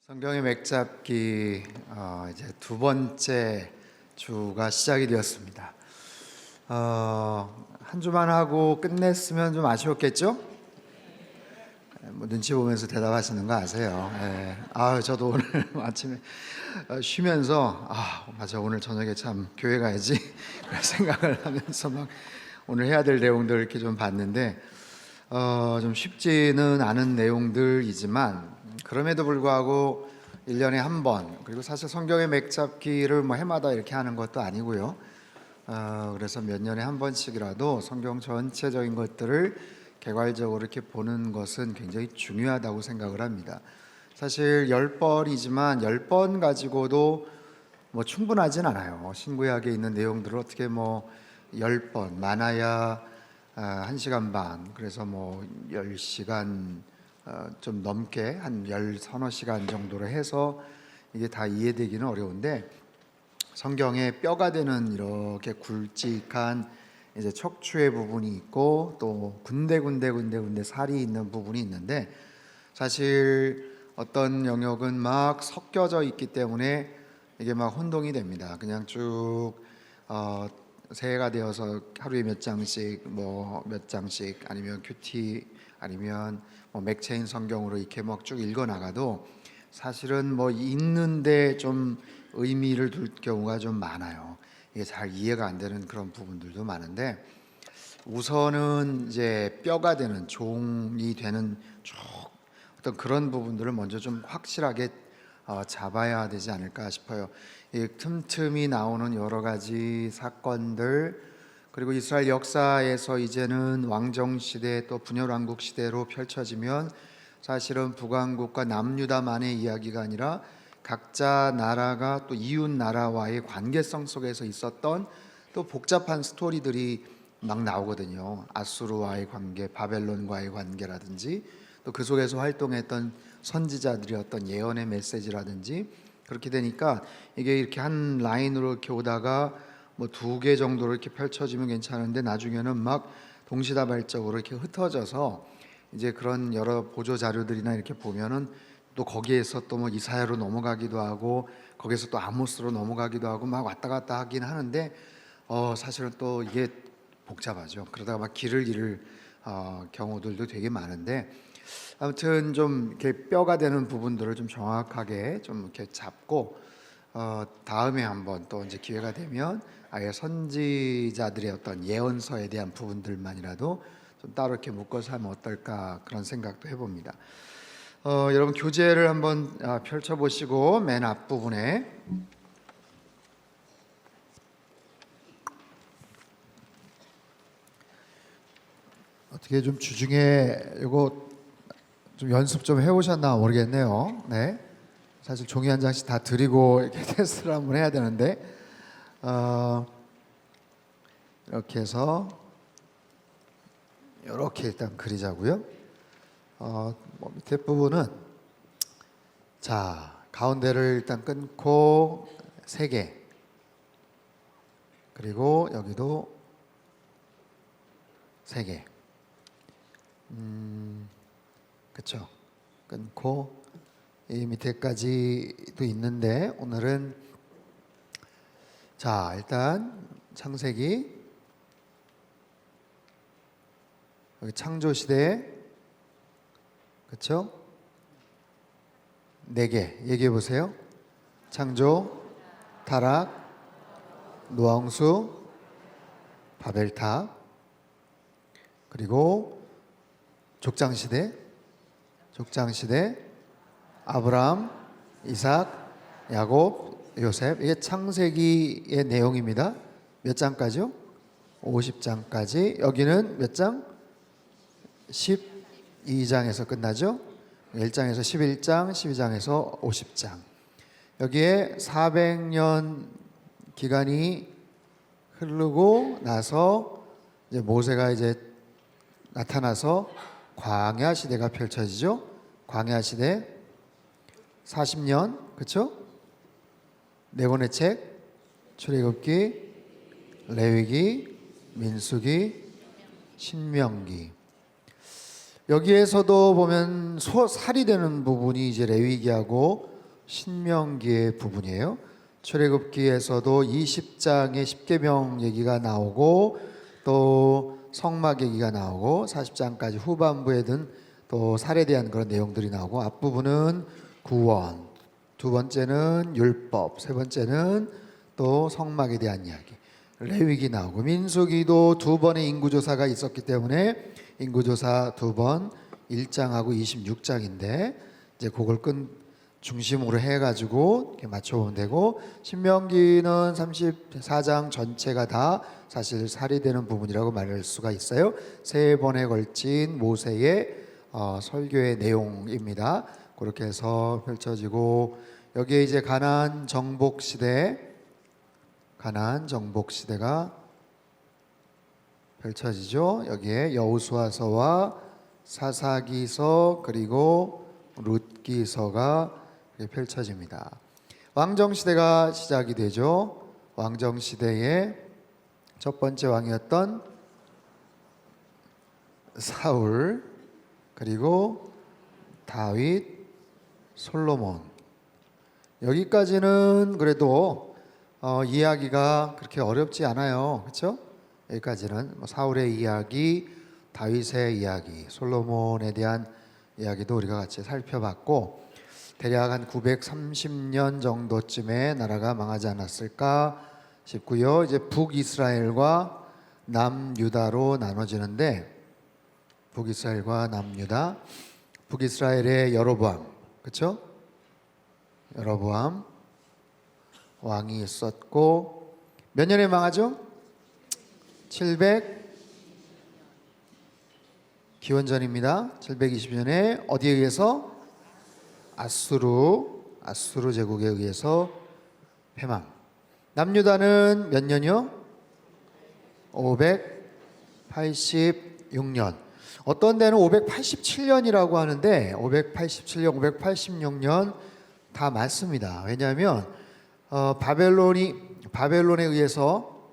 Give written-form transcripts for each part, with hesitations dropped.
성경의 맥잡기 이제 두 번째 주가 시작이 되었습니다. 한 주만 하고 끝냈으면 좀 아쉬웠겠죠? 뭐 눈치 보면서 대답하시는 거 아세요? 네. 저도 오늘 아침에 쉬면서 맞아, 오늘 저녁에 참 교회 가야지 그런 생각을 하면서 막 오늘 해야 될 내용들 이렇게 좀 봤는데 좀 쉽지는 않은 내용들이지만 그럼에도 불구하고 1년에 한 번, 그리고 사실 성경의 맥잡기를 뭐 해마다 이렇게 하는 것도 아니고요. 그래서 몇 년에 한 번씩이라도 성경 전체적인 것들을 개괄적으로 이렇게 보는 것은 굉장히 중요하다고 생각을 합니다. 사실 10번이지만 10번 가지고도 뭐 충분하진 않아요. 신구약에 있는 내용들을 어떻게 뭐 10번, 많아야 1시간 반, 그래서 뭐 10시간 좀 넘게 한 10서너 시간 정도로 해서 이게 다 이해되기는 어려운데, 성경에 뼈가 되는 이렇게 굵직한 이제 척추의 부분이 있고 또 군데군데 살이 있는 부분이 있는데, 사실 어떤 영역은 막 섞여져 있기 때문에 이게 막 혼동이 됩니다. 그냥 쭉 새해가 되어서 하루에 몇 장씩 뭐 몇 장씩 아니면 큐티 아니면 뭐 맥체인 성경으로 이렇게 막 쭉 읽어 나가도 사실은 뭐 읽는데 좀 의미를 둘 경우가 좀 많아요. 이게 잘 이해가 안 되는 그런 부분들도 많은데, 우선은 이제 뼈가 되는 종이 되는 쭉 어떤 그런 부분들을 먼저 좀 확실하게 잡아야 되지 않을까 싶어요. 이 틈틈이 나오는 여러 가지 사건들, 그리고 이스라엘 역사에서 이제는 왕정 시대 또 분열 왕국 시대로 펼쳐지면 사실은 북왕국과 남유다만의 이야기가 아니라 각자 나라가 또 이웃 나라와의 관계성 속에서 있었던 또 복잡한 스토리들이 막 나오거든요. 아수르와의 관계, 바벨론과의 관계라든지 또 그 속에서 활동했던 선지자들의 어떤 예언의 메시지라든지, 그렇게 되니까 이게 이렇게 한 라인으로 이렇게 오다가 뭐 2개 정도로 이렇게 펼쳐지면 괜찮은데 나중에는 막 동시다발적으로 이렇게 흩어져서 이제 그런 여러 보조 자료들이나 이렇게 보면은 또 거기에서 또 뭐 이사야로 넘어가기도 하고 거기서 또 아모스로 넘어가기도 하고 막 왔다 갔다 하긴 하는데 사실은 또 이게 복잡하죠. 그러다가 막 길을 잃을 경우들도 되게 많은데, 아무튼 좀 이렇게 뼈가 되는 부분들을 좀 정확하게 좀 이렇게 잡고 다음에 한번 또 이제 기회가 되면 아예 선지자들의 어떤 예언서에 대한 부분들만이라도 좀 따로 이렇게 묶어서 하면 어떨까, 그런 생각도 해봅니다. 여러분 교재를 한번 펼쳐보시고 맨 앞부분에 어떻게 좀 주중에 이거 좀 연습 좀 해오셨나 모르겠네요. 네, 사실 종이 한 장씩 다 드리고 이렇게 테스트를 한번 해야 되는데 이렇게 해서 이렇게 일단 그리자고요. 뭐 밑에 부분은 자 가운데를 일단 끊고 3개, 그리고 여기도 3개. 그렇죠. 끊고 이 밑에까지도 있는데, 오늘은 자 일단 창세기, 여기 창조 시대, 그렇죠? 4개 얘기해 보세요. 창조, 타락, 노아홍수, 바벨탑, 그리고 족장시대, 아브라함, 이삭, 야곱, 요셉. 이게 창세기의 내용입니다. 몇 장까지요? 50장까지. 여기는 몇 장? 12장에서 끝나죠. 1장에서 11장, 12장에서 50장. 여기에 400년 기간이 흐르고 나서 이제 모세가 이제 나타나서 광야 시대가 펼쳐지죠. 광야 시대 40년, 그렇죠? 4권의 책, 출애굽기, 레위기, 민수기, 신명기. 여기에서도 보면 살이 되는 부분이 이제 레위기하고 신명기의 부분이에요. 출애굽기에서도 20장에 십계명 얘기가 나오고 또 성막 얘기가 나오고 40장까지 후반부에 든 또 살에 대한 그런 내용들이 나오고 앞부분은 구원, 두 번째는 율법, 세 번째는 또 성막에 대한 이야기, 레위기 나오고 민수기도 두 번의 인구조사가 있었기 때문에 인구조사 두 번, 1장하고 26장인데 이제 그걸 중심으로 해가지고 이렇게 맞춰보면 되고, 신명기는 34장 전체가 다 사실 살이되는 부분이라고 말할 수가 있어요. 세 번에 걸친 모세의 설교의 내용입니다. 그렇게 해서 펼쳐지고, 여기에 이제 가나안 정복 시대가 펼쳐지죠. 여기에 여호수아서와 사사기서 그리고 룻기서가 펼쳐집니다. 왕정시대가 시작이 되죠. 왕정시대의 첫 번째 왕이었던 사울, 그리고 다윗, 솔로몬. 여기까지는 그래도 이야기가 그렇게 어렵지 않아요. 그렇죠? 여기까지는 사울의 이야기, 다윗의 이야기, 솔로몬에 대한 이야기도 우리가 같이 살펴봤고, 대략 한 930년 정도쯤에 나라가 망하지 않았을까 싶고요. 이제 북이스라엘과 남유다로 나눠지는데, 북이스라엘과 남유다, 북이스라엘의 여로보암, 그렇죠? 여로보암 왕이 있었고, 몇 년에 망하죠? 700 기원전입니다. 720년에 어디에 의해서? 아수르 제국에 의해서 패망. 남유다는 몇 년이요? 586년. 어떤 데는 587년이라고 하는데 587년, 586년 다 맞습니다. 왜냐하면 바벨론에 의해서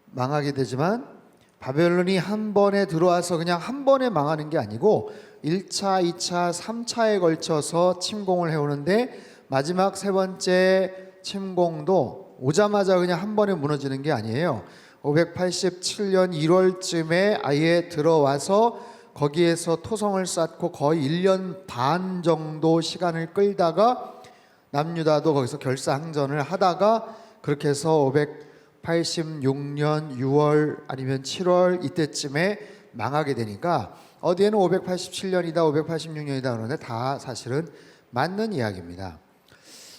망하게 되지만, 바벨론이 한 번에 들어와서 그냥 한 번에 망하는 게 아니고 1차, 2차, 3차에 걸쳐서 침공을 해오는데, 마지막 세 번째 침공도 오자마자 그냥 한 번에 무너지는 게 아니에요. 587년 1월쯤에 아예 들어와서 거기에서 토성을 쌓고 거의 1년 반 정도 시간을 끌다가 남유다도 거기서 결사항전을 하다가, 그렇게 해서 586년 6월 아니면 7월 이때쯤에 망하게 되니까, 어디에는 587년이다 586년이다 그러는데 다 사실은 맞는 이야기입니다.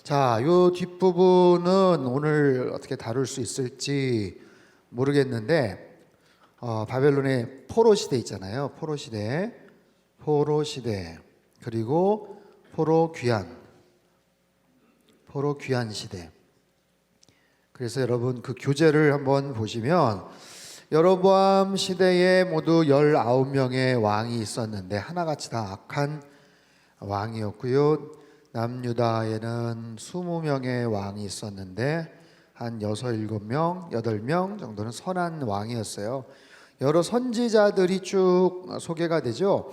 자, 요 뒷부분은 오늘 어떻게 다룰 수 있을지 모르겠는데, 바벨론의 포로 시대 있잖아요. 포로 시대, 그리고 포로 귀환 시대. 그래서 여러분 그 교재를 한번 보시면, 여로보암 시대에 모두 19명의 왕이 있었는데 하나같이 다 악한 왕이었고요. 남유다에는 20명의 왕이 있었는데 한 6, 7명, 8명 정도는 선한 왕이었어요. 여러 선지자들이 쭉 소개가 되죠.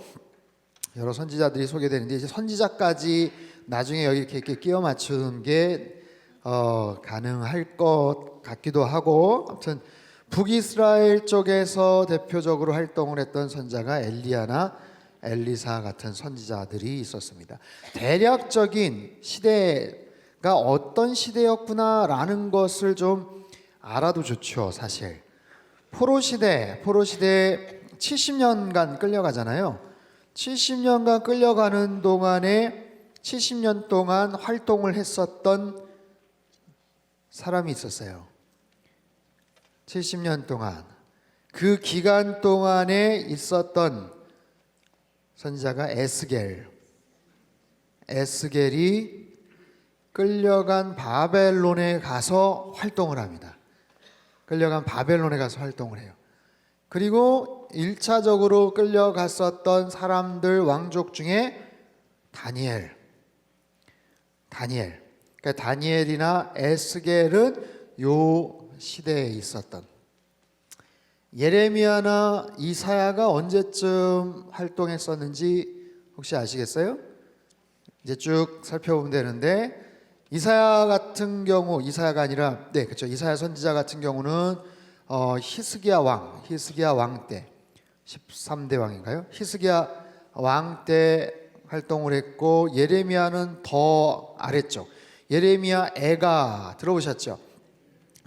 여러 선지자들이 소개되는데, 이제 선지자까지 나중에 여기 이렇게 끼워 맞추는 게 가능할 것 같기도 하고, 아무튼 북이스라엘 쪽에서 대표적으로 활동을 했던 선자가 엘리야나 엘리사 같은 선지자들이 있었습니다. 대략적인 시대가 어떤 시대였구나라는 것을 좀 알아도 좋죠. 사실 포로 시대 70년간 끌려가잖아요. 70년간 끌려가는 동안에 70년 동안 활동을 했었던 사람이 있었어요. 70년 동안, 그 기간 동안에 있었던 선지자가 에스겔이 끌려간 바벨론에 가서 활동을 합니다. 끌려간 바벨론에 가서 활동을 해요. 그리고 1차적으로 끌려갔었던 사람들, 왕족 중에 다니엘. 그러니까 다니엘이나 에스겔은 요 시대에 있었던, 예레미야나 이사야가 언제쯤 활동했었는지 혹시 아시겠어요? 이제 쭉 살펴보면 되는데, 이사야 같은 경우, 이사야가 아니라 그렇죠. 이사야 선지자 같은 경우는 히스기야 왕 때 13대 왕인가요? 히스기야 왕 때 활동을 했고, 예레미야는 더 아래쪽 예레미야 애가 들어보셨죠?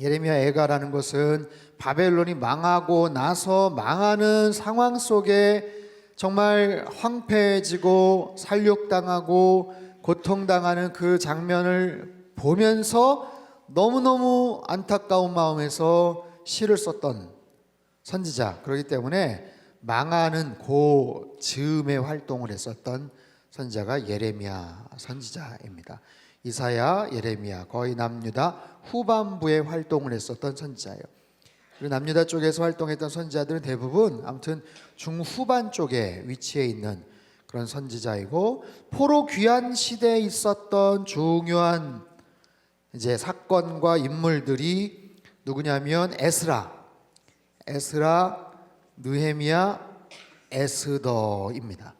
예레미야 애가라는 것은 바벨론이 망하고 나서 망하는 상황 속에 정말 황폐해지고 살육당하고 고통당하는 그 장면을 보면서 너무너무 안타까운 마음에서 시를 썼던 선지자, 그렇기 때문에 망하는 그 즈음에 활동을 했었던 선지자가 예레미야 선지자입니다. 이사야, 예레미야 거의 남유다 후반부에 활동을 했었던 선지자예요. 그리고 남유다 쪽에서 활동했던 선지자들은 대부분 아무튼 중후반 쪽에 위치해 있는 그런 선지자이고, 포로 귀환 시대에 있었던 중요한 이제 사건과 인물들이 누구냐면 에스라, 느헤미야, 에스더입니다.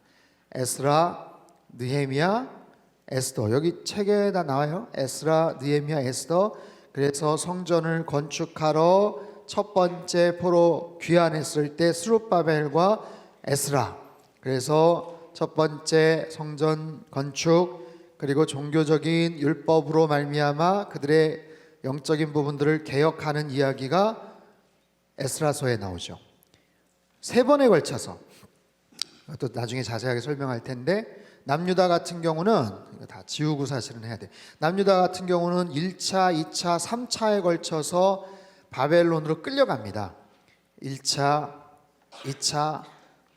에스라, 느헤미야, 에스더, 여기 책에 다 나와요. 에스라, 느헤미야, 에스더. 그래서 성전을 건축하러 첫 번째 포로 귀환했을 때 스룹바벨과 에스라, 그래서 첫 번째 성전 건축 그리고 종교적인 율법으로 말미암아 그들의 영적인 부분들을 개혁하는 이야기가 에스라서에 나오죠. 세 번에 걸쳐서, 또 나중에 자세하게 설명할 텐데, 남유다 같은 경우는 이거 다 지우고 사실은 해야 돼. 남유다 같은 경우는 1차, 2차, 3차에 걸쳐서 바벨론으로 끌려갑니다. 1차, 2차,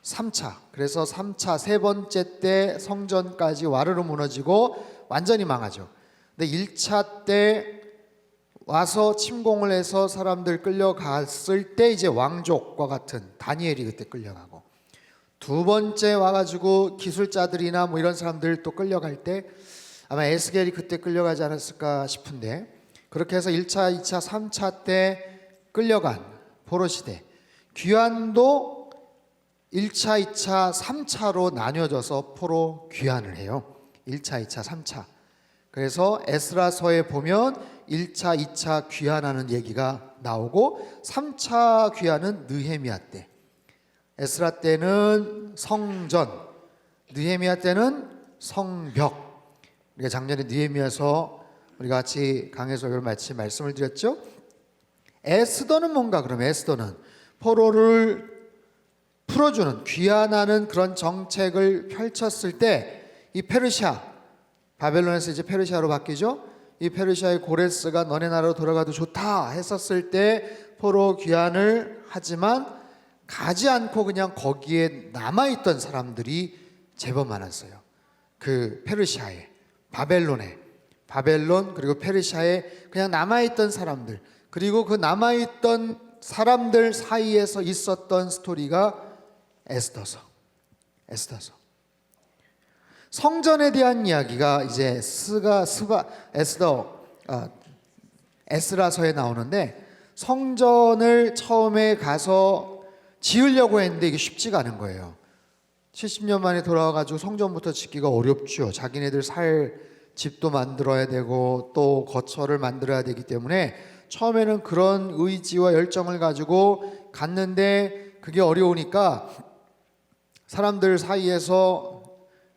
3차. 그래서 3차 세 번째 때 성전까지 와르르 무너지고 완전히 망하죠. 근데 1차 때 와서 침공을 해서 사람들 끌려갔을 때 이제 왕족과 같은 다니엘이 그때 끌려가고, 두 번째 와가지고 기술자들이나 뭐 이런 사람들 또 끌려갈 때 아마 에스겔이 그때 끌려가지 않았을까 싶은데, 그렇게 해서 1차, 2차, 3차 때 끌려간 포로 시대, 귀환도 1차, 2차, 3차로 나뉘어져서 포로 귀환을 해요. 1차, 2차, 3차. 그래서 에스라서에 보면 1차, 2차 귀환하는 얘기가 나오고, 3차 귀환은 느헤미야 때, 에스라 때는 성전, 느헤미야 때는 성벽. 우리가 작년에 느헤미야서 우리가 같이 강해서 마치 말씀을 드렸죠. 에스더는 뭔가, 그럼 에스더는 포로를 풀어주는, 귀환하는 그런 정책을 펼쳤을 때, 이 페르시아, 바벨론에서 이제 페르시아로 바뀌죠. 이 페르시아의 고레스가 너네 나라로 돌아가도 좋다 했었을 때 포로 귀환을 하지만 가지 않고 그냥 거기에 남아있던 사람들이 제법 많았어요. 그 페르시아에, 바벨론 그리고 페르시아에 그냥 남아있던 사람들, 그리고 그 남아있던 사람들 사이에서 있었던 스토리가 에스더서. 성전에 대한 이야기가 이제 에스라서에 나오는데, 성전을 처음에 가서 지으려고 했는데 이게 쉽지가 않은 거예요. 70년 만에 돌아와가지고 성전부터 짓기가 어렵죠. 자기네들 살 집도 만들어야 되고 또 거처를 만들어야 되기 때문에 처음에는 그런 의지와 열정을 가지고 갔는데, 그게 어려우니까 사람들 사이에서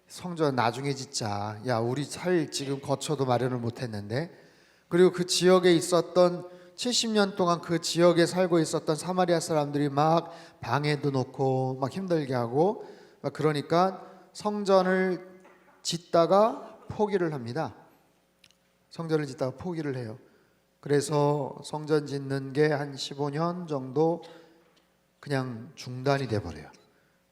성전 나중에 짓자, 야 우리 살 지금 거처도 마련을 못했는데, 그리고 그 지역에 있었던 70년 동안 그 지역에 살고 있었던 사마리아 사람들이 막 방해도 놓고 막 힘들게 하고 막 그러니까 성전을 짓다가 포기를 합니다. 성전을 짓다가 포기를 해요. 그래서 성전 짓는 게 한 15년 정도 그냥 중단이 돼버려요.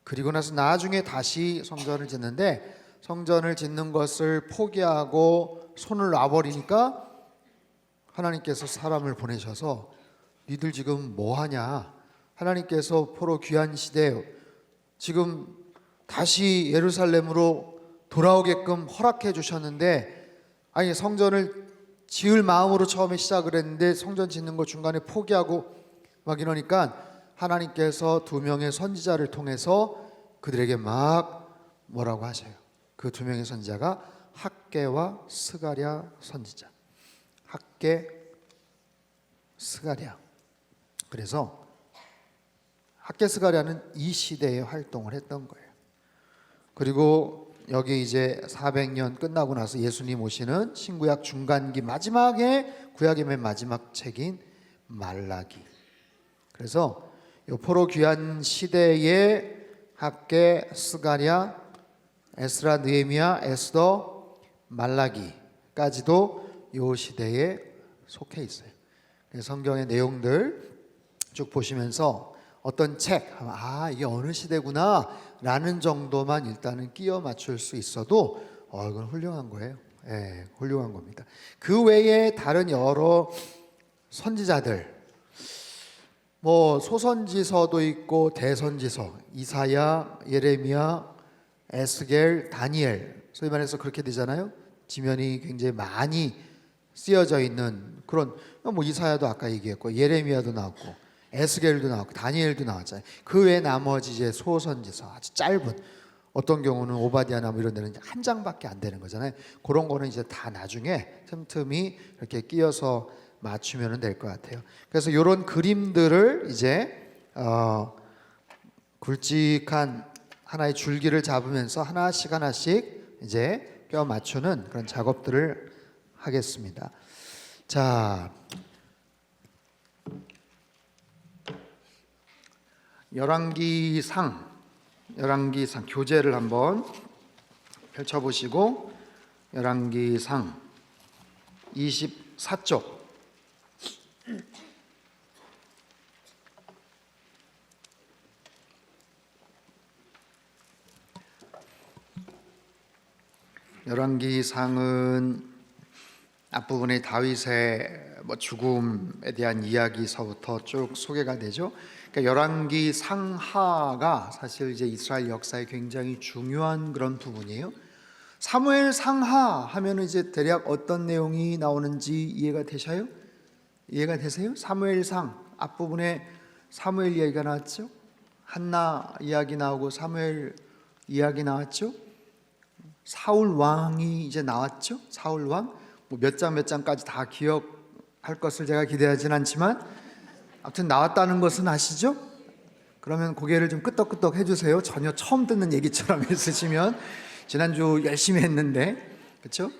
그리고 나서 나중에 다시 성전을 짓는데, 성전을 짓는 것을 포기하고 손을 놔버리니까 하나님께서 사람을 보내셔서 니들 지금 뭐하냐, 하나님께서 포로 귀환 시대 지금 다시 예루살렘으로 돌아오게끔 허락해 주셨는데, 아니 성전을 지을 마음으로 처음에 시작을 했는데 성전 짓는 거 중간에 포기하고 막 이러니까 하나님께서 두 명의 선지자를 통해서 그들에게 막 뭐라고 하셔요. 그 두 명의 선지자가 학개와 스가랴 선지자. 학개, 스가랴. 그래서 학개, 스가랴는 이 시대에 활동을 했던 거예요. 그리고 여기 이제 400년 끝나고 나서 예수님 오시는 신구약 중간기 마지막에 구약의 맨 마지막 책인 말라기. 그래서 요 포로 귀환 시대에 학개, 스가랴, 에스라, 느헤미야, 에스더, 말라기까지도 요 시대에 속해 있어요. 성경의 내용들 쭉 보시면서 어떤 책, 이게 어느 시대구나 라는 정도만 일단은 끼워 맞출 수 있어도 이건 훌륭한 거예요. 예, 훌륭한 겁니다. 그 외에 다른 여러 선지자들, 뭐 소선지서도 있고 대선지서, 이사야, 예레미야, 에스겔, 다니엘, 소위 말해서 그렇게 되잖아요. 지면이 굉장히 많이 쓰여져 있는 그런, 뭐 이사야도 아까 얘기했고 예레미야도 나왔고 에스겔도 나왔고 다니엘도 나왔잖아요. 그 외 나머지 이제 소선지서 아주 짧은, 어떤 경우는 오바댜나 뭐 이런 데는 한 장밖에 안 되는 거잖아요. 그런 거는 이제 다 나중에 틈틈이 이렇게 끼워서 맞추면 될 것 같아요. 그래서 이런 그림들을 이제 굵직한 하나의 줄기를 잡으면서 하나씩 하나씩 이제 껴 맞추는 그런 작업들을 하겠습니다. 자, 열왕기상 교재를 한번 펼쳐보시고 열왕기상 24쪽 열왕기상은 앞부분에 다윗의 죽음에 대한 이야기서부터 쭉 소개가 되죠. 그러니까 열왕기 상하가 사실 이제 이스라엘 역사에 굉장히 중요한 그런 부분이에요. 사무엘 상하 하면은 이제 대략 어떤 내용이 나오는지 이해가 되셔요? 이해가 되세요? 사무엘 상 앞부분에 사무엘 이야기가 나왔죠. 한나 이야기 나오고 사무엘 이야기 나왔죠. 사울 왕이 이제 나왔죠. 사울 왕. 뭐 몇 장 몇 장까지 다 기억할 것을 제가 기대하진 않지만 아무튼 나왔다는 것은 아시죠? 그러면 고개를 좀 끄덕끄덕 해주세요. 전혀 처음 듣는 얘기처럼 있으시면. 지난주 열심히 했는데, 그렇죠?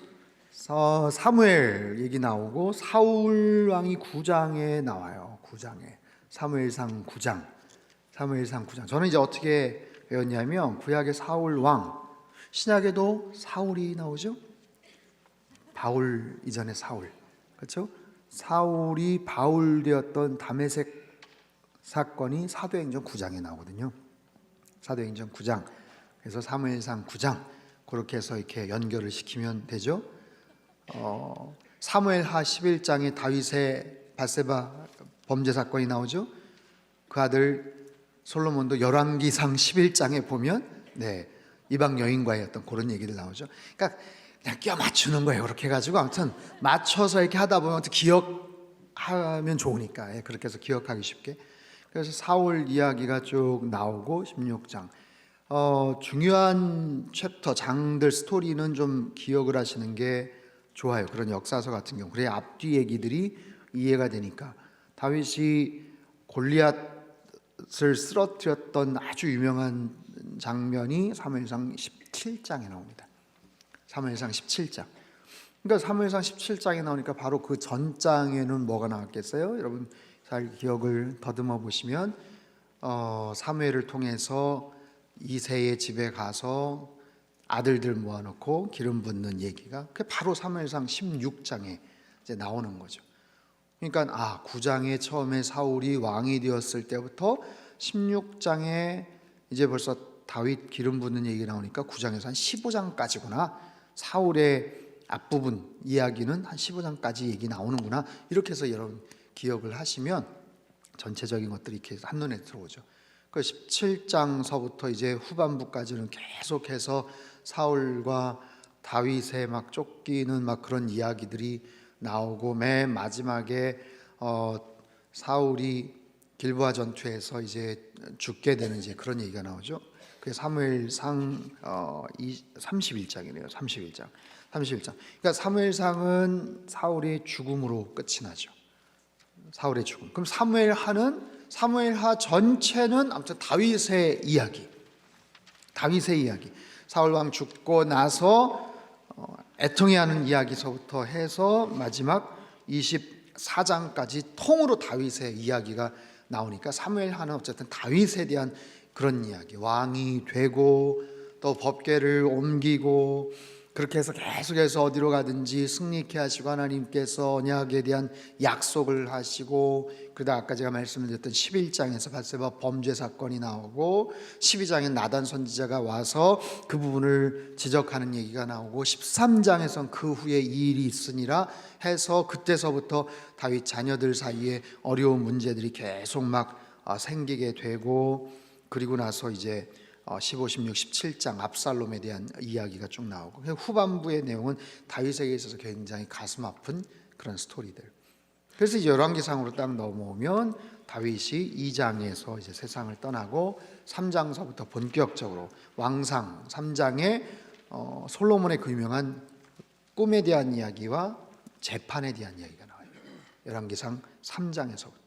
사무엘 얘기 나오고 사울 왕이 9장에 나와요. 9장에 사무엘상 9장. 사무엘상 9장. 저는 이제 어떻게 배웠냐면 구약의 사울 왕, 신약에도 사울이 나오죠. 바울 이전에 사울, 그렇죠? 사울이 바울 되었던 다메섹 사건이 사도행전 9장에 나오거든요. 사도행전 9장. 그래서 사무엘상 9장 그렇게 해서 이렇게 연결을 시키면 되죠. 사무엘하 11장에 다윗의 밧세바 범죄 사건이 나오죠. 그 아들 솔로몬도 열왕기상 11장에 보면 이방 여인과의 어떤 그런 얘기들 나오죠. 그러니까 그냥 끼워 맞추는 거예요. 그렇게 해가지고 아무튼 맞춰서 이렇게 하다 보면 기억하면 좋으니까 그렇게 해서 기억하기 쉽게. 그래서 사울 이야기가 쭉 나오고 16장 중요한 챕터 장들 스토리는 좀 기억을 하시는 게 좋아요. 그런 역사서 같은 경우 그래야 앞뒤 얘기들이 이해가 되니까. 다윗이 골리앗을 쓰러뜨렸던 아주 유명한 장면이 사무엘상 17장에 나옵니다. 사무엘상 17장. 그러니까 사무엘상 17장에 나오니까 바로 그 전장에는 뭐가 나왔겠어요? 여러분 잘 기억을 더듬어 보시면 사무엘을 통해서 이새의 집에 가서 아들들 모아놓고 기름 붓는 얘기가 그게 바로 사무엘상 16장에 이제 나오는 거죠. 그러니까 9장에 처음에 사울이 왕이 되었을 때부터 16장에 이제 벌써 다윗 기름 붓는 얘기 나오니까 9장에서 한 15장까지구나. 사울의 앞부분 이야기는 한 15장까지 얘기 나오는구나. 이렇게 해서 여러분 기억을 하시면 전체적인 것들이 이렇게 한눈에 들어오죠. 그 17장서부터 이제 후반부까지는 계속해서 사울과 다윗의 막 쫓기는 막 그런 이야기들이 나오고 맨 마지막에 사울이 길보아 전투에서 이제 죽게 되는 이제 그런 얘기가 나오죠. 그게 사무엘상 31장이네요. 31장. 31장. 그러니까 사무엘상은 사울의 죽음으로 끝이 나죠. 사울의 죽음. 그럼 사무엘하 전체는 아무튼 다윗의 이야기. 다윗의 이야기. 사울 왕 죽고 나서 애통해하는 이야기서부터 해서 마지막 24장까지 통으로 다윗의 이야기가 나오니까 사무엘하는 어쨌든 다윗에 대한 그런 이야기. 왕이 되고 또 법궤를 옮기고 그렇게 해서 계속해서 어디로 가든지 승리케 하시고 하나님께서 언약에 대한 약속을 하시고, 그러다 아까 제가 말씀드렸던 11장에서 바세바 범죄 사건이 나오고 12장에 나단 선지자가 와서 그 부분을 지적하는 얘기가 나오고 13장에선 그 후에 이 일이 있으니라 해서 그때서부터 다윗 자녀들 사이에 어려운 문제들이 계속 막 생기게 되고, 그리고 나서 이제 15, 16, 17장 압살롬에 대한 이야기가 쭉 나오고, 후반부의 내용은 다윗에게 있어서 굉장히 가슴 아픈 그런 스토리들. 그래서 이제 열왕기상으로 딱 넘어오면 다윗이 2장에서 이제 세상을 떠나고 3장서부터 본격적으로 왕상 3장에 솔로몬의 그 유명한 꿈에 대한 이야기와 재판에 대한 이야기가 나와요. 열왕기상 3장에서부터.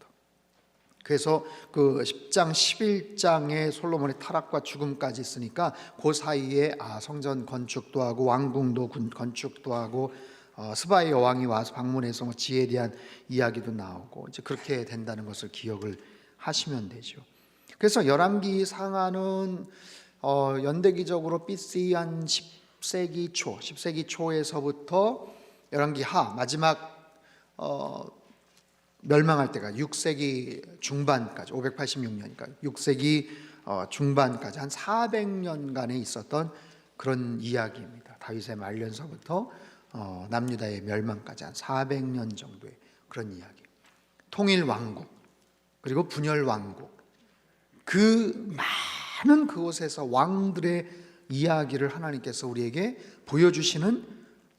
그래서 그 10장, 11장에 솔로몬의 타락과 죽음까지 있으니까 그 사이에 성전 건축도 하고 왕궁도 건축도 하고 스바의 여왕이 와서 방문해서 뭐 지혜에 대한 이야기도 나오고 이제 그렇게 된다는 것을 기억을 하시면 되죠. 그래서 열왕기 상하는 연대기적으로 BC 한 10세기 초에서부터 열왕기 하 마지막 멸망할 때가 6세기 중반까지 586년이니까 6세기 중반까지 한 400년간에 있었던 그런 이야기입니다. 다윗의 말년서부터 남유다의 멸망까지 한 400년 정도의 그런 이야기. 통일 왕국 그리고 분열 왕국, 그 많은 그곳에서 왕들의 이야기를 하나님께서 우리에게 보여주시는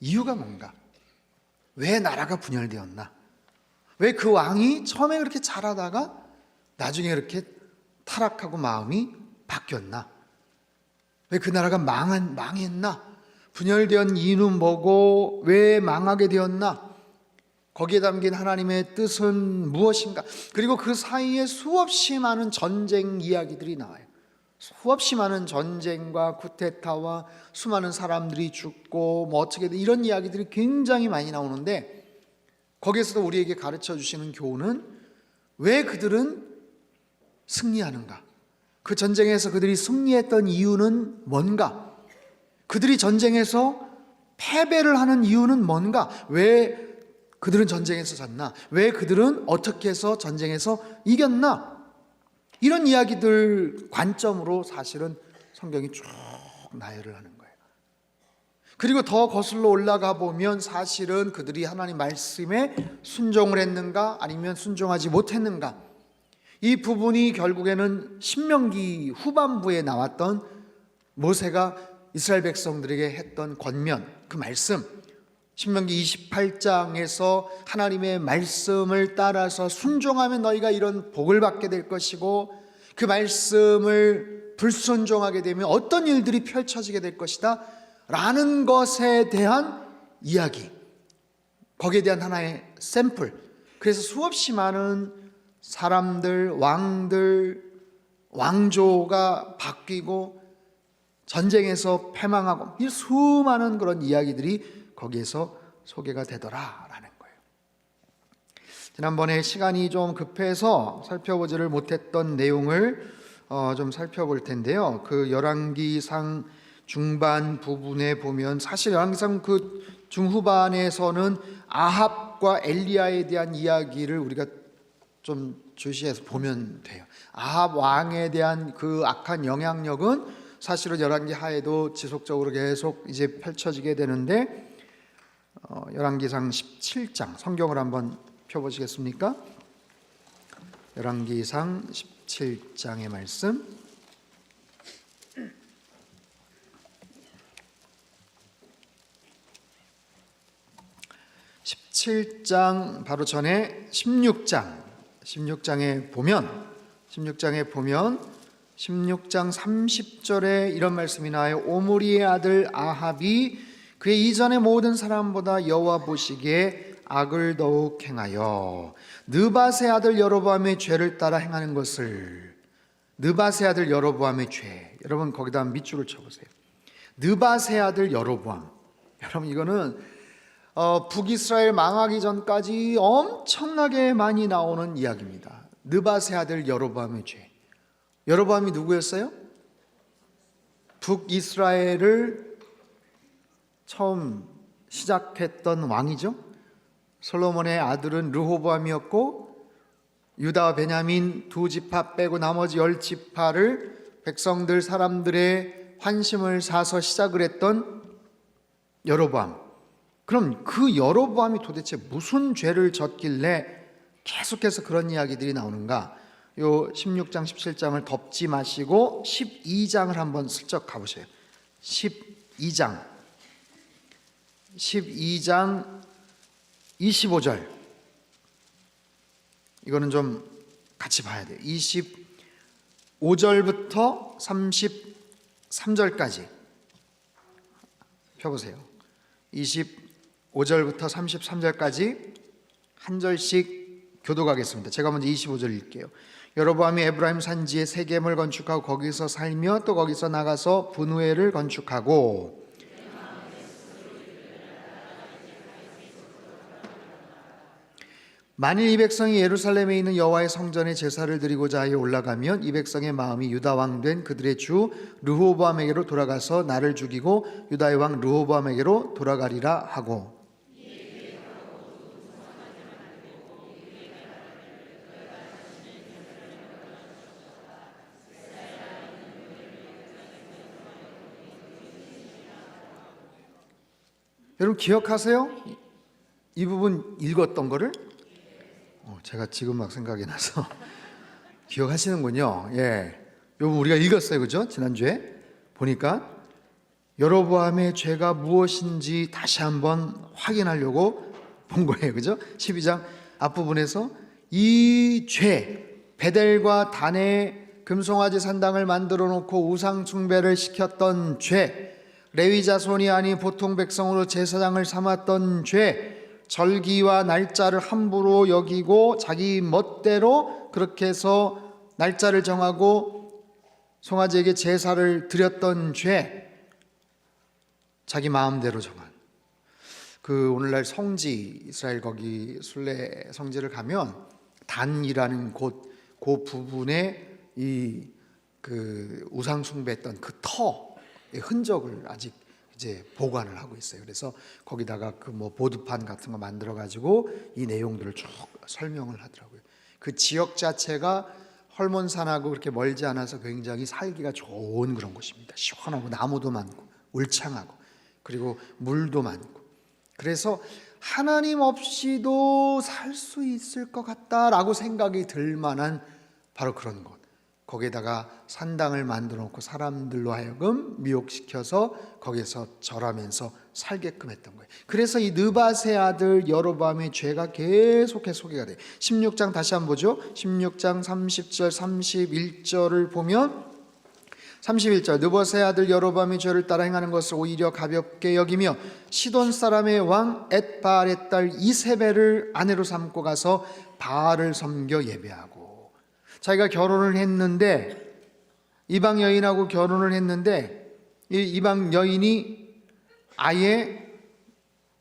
이유가 뭔가? 왜 나라가 분열되었나? 왜 그 왕이 처음에 그렇게 잘하다가 나중에 그렇게 타락하고 마음이 바뀌었나? 왜 그 나라가 망했나? 분열된 이유는 뭐고 왜 망하게 되었나? 거기에 담긴 하나님의 뜻은 무엇인가? 그리고 그 사이에 수없이 많은 전쟁 이야기들이 나와요. 수없이 많은 전쟁과 쿠데타와 수많은 사람들이 죽고 뭐 어떻게든 이런 이야기들이 굉장히 많이 나오는데, 거기에서도 우리에게 가르쳐 주시는 교훈은 왜 그들은 승리하는가? 그 전쟁에서 그들이 승리했던 이유는 뭔가? 그들이 전쟁에서 패배를 하는 이유는 뭔가? 왜 그들은 전쟁에서 졌나? 왜 그들은 어떻게 해서 전쟁에서 이겼나? 이런 이야기들 관점으로 사실은 성경이 쭉 나열을 하는 거예요. 그리고 더 거슬러 올라가 보면 사실은 그들이 하나님 말씀에 순종을 했는가 아니면 순종하지 못했는가, 이 부분이 결국에는 신명기 후반부에 나왔던 모세가 이스라엘 백성들에게 했던 권면, 그 말씀, 신명기 28장에서 하나님의 말씀을 따라서 순종하면 너희가 이런 복을 받게 될 것이고 그 말씀을 불순종하게 되면 어떤 일들이 펼쳐지게 될 것이다 라는 것에 대한 이야기, 거기에 대한 하나의 샘플. 그래서 수없이 많은 사람들, 왕들, 왕조가 바뀌고 전쟁에서 패망하고 이 수많은 그런 이야기들이 거기에서 소개가 되더라라는 거예요. 지난번에 시간이 좀 급해서 살펴보지를 못했던 내용을 좀 살펴볼 텐데요. 그 열왕기상 중반 부분에 보면 사실 열왕기상 그 중후반에서는 아합과 엘리야에 대한 이야기를 우리가 좀 주시해서 보면 돼요. 아합 왕에 대한 그 악한 영향력은 사실은 열왕기 하에도 지속적으로 계속 이제 펼쳐지게 되는데, 열왕기상 17장 성경을 한번 펴보시겠습니까? 열왕기상 17장의 말씀. 17장 바로 전에 16장에 보면 16장 30절에 이런 말씀이 나와요. 오므리의 아들 아합이 그의 이전의 모든 사람보다 여호와 보시기에 악을 더욱 행하여 느밧의 아들 여로보암의 죄를 따라 행하는 것을. 느밧의 아들 여로보암의 죄, 여러분 거기다 밑줄을 쳐보세요. 느밧의 아들 여로보암. 여러분 이거는 북이스라엘 망하기 전까지 엄청나게 많이 나오는 이야기입니다. 느밧의 아들 여로보암의 죄. 여로보암이 누구였어요? 북이스라엘을 처음 시작했던 왕이죠. 솔로몬의 아들은 르호보암이었고, 유다와 베냐민 두 지파 빼고 나머지 10지파를 백성들 사람들의 환심을 사서 시작을 했던 여로보암. 그럼 그 여로보암이 도대체 무슨 죄를 졌길래 계속해서 그런 이야기들이 나오는가? 요 16장 17장을 덮지 마시고 12장을 한번 슬쩍 가보세요. 12장 25절, 이거는 좀 같이 봐야 돼요. 25절부터 33절까지 펴보세요. 25절부터 33절까지 한 절씩 교독하겠습니다. 제가 먼저 25절 읽게요. 여로보암이 에브라임 산지에 세겜을 건축하고 거기서 살며 또 거기서 나가서 분우엘을 건축하고, 만일 이 백성이 예루살렘에 있는 여호와의 성전에 제사를 드리고자 하여 올라가면 이 백성의 마음이 유다 왕 된 그들의 주 르호보암에게로 돌아가서 나를 죽이고 유다의 왕 르호보암에게로 돌아가리라 하고, 여러분 기억하세요? 이 부분 읽었던 거를? 제가 지금 막 생각이 나서 기억하시는군요. 예, 요 부분 우리가 읽었어요, 그죠? 지난주에 보니까 여로보암의 죄가 무엇인지 다시 한번 확인하려고 본 거예요, 그죠? 12장 앞부분에서 이 죄, 베델과 단에 금송아지 산당을 만들어 놓고 우상 숭배를 시켰던 죄, 레위 자손이 아닌 보통 백성으로 제사장을 삼았던 죄, 절기와 날짜를 함부로 여기고 자기 멋대로 그렇게 해서 날짜를 정하고 송아지에게 제사를 드렸던 죄, 자기 마음대로 정한 그 오늘날 성지, 이스라엘 거기 순례 성지를 가면 단이라는 곳, 그 부분에 이 그 우상 숭배했던 그 터의 흔적을 아직 이제 보관을 하고 있어요. 그래서 거기다가 그 뭐 보드판 같은 거 만들어 가지고 이 내용들을 쭉 설명을 하더라고요. 그 지역 자체가 헐몬산하고 그렇게 멀지 않아서 굉장히 살기가 좋은 그런 곳입니다. 시원하고 나무도 많고 울창하고 그리고 물도 많고, 그래서 하나님 없이도 살 수 있을 것 같다라고 생각이 들 만한 바로 그런 곳. 거기에다가 산당을 만들어 놓고 사람들로 하여금 미혹시켜서 거기서 절하면서 살게끔 했던 거예요. 그래서 이 느밧의 아들 여로보암의 죄가 계속해서 소개가 돼요. 16장 다시 한번 보죠. 16장 30절 31절을 보면 31절, 느밧의 아들 여로보암의 죄를 따라 행하는 것을 오히려 가볍게 여기며 시돈 사람의 왕 엣바알의 딸 이세벨을 아내로 삼고 가서 바알을 섬겨 예배하고, 자기가 결혼을 했는데 이방 여인하고 결혼을 했는데 이 이방 여인이 아예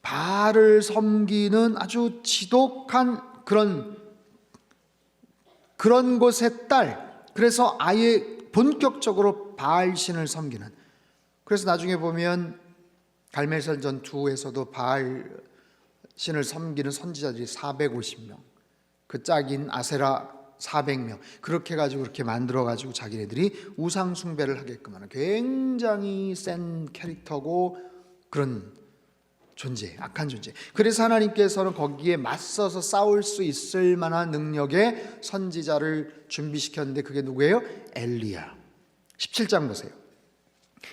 바알을 섬기는 아주 지독한 그런 곳의 딸, 그래서 아예 본격적으로 바알 신을 섬기는. 그래서 나중에 보면 갈멜살 전투에서도 바알 신을 섬기는 선지자들이 450명, 그 짝인 아세라 400명, 그렇게 해가지고 그렇게 만들어가지고 자기네들이 우상 숭배를 하게끔 하는 굉장히 센 캐릭터고 그런 존재, 악한 존재. 그래서 하나님께서는 거기에 맞서서 싸울 수 있을 만한 능력의 선지자를 준비시켰는데 그게 누구예요? 엘리야. 17장 보세요.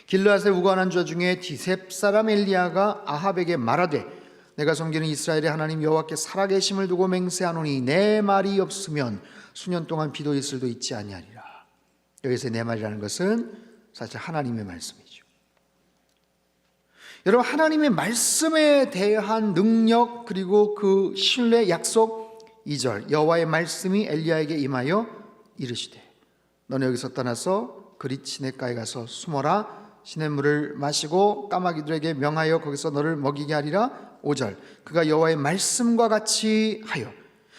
길르앗에 우관한 자 중에 디셉 사람 엘리야가 아합에게 말하되 내가 섬기는 이스라엘의 하나님 여호와께 살아계심을 두고 맹세하노니 내 말이 없으면 수년 동안 비도 이슬도 있지 아니하리라. 여기서 내 말이라는 것은 사실 하나님의 말씀이죠. 여러분, 하나님의 말씀에 대한 능력, 그리고 그 신뢰, 약속. 2절, 여호와의 말씀이 엘리야에게 임하여 이르시되 너는 여기서 떠나서 그릿 시냇가에 가서 숨어라. 시냇물을 마시고 까마귀들에게 명하여 거기서 너를 먹이게 하리라. 5절, 그가 여호와의 말씀과 같이 하여.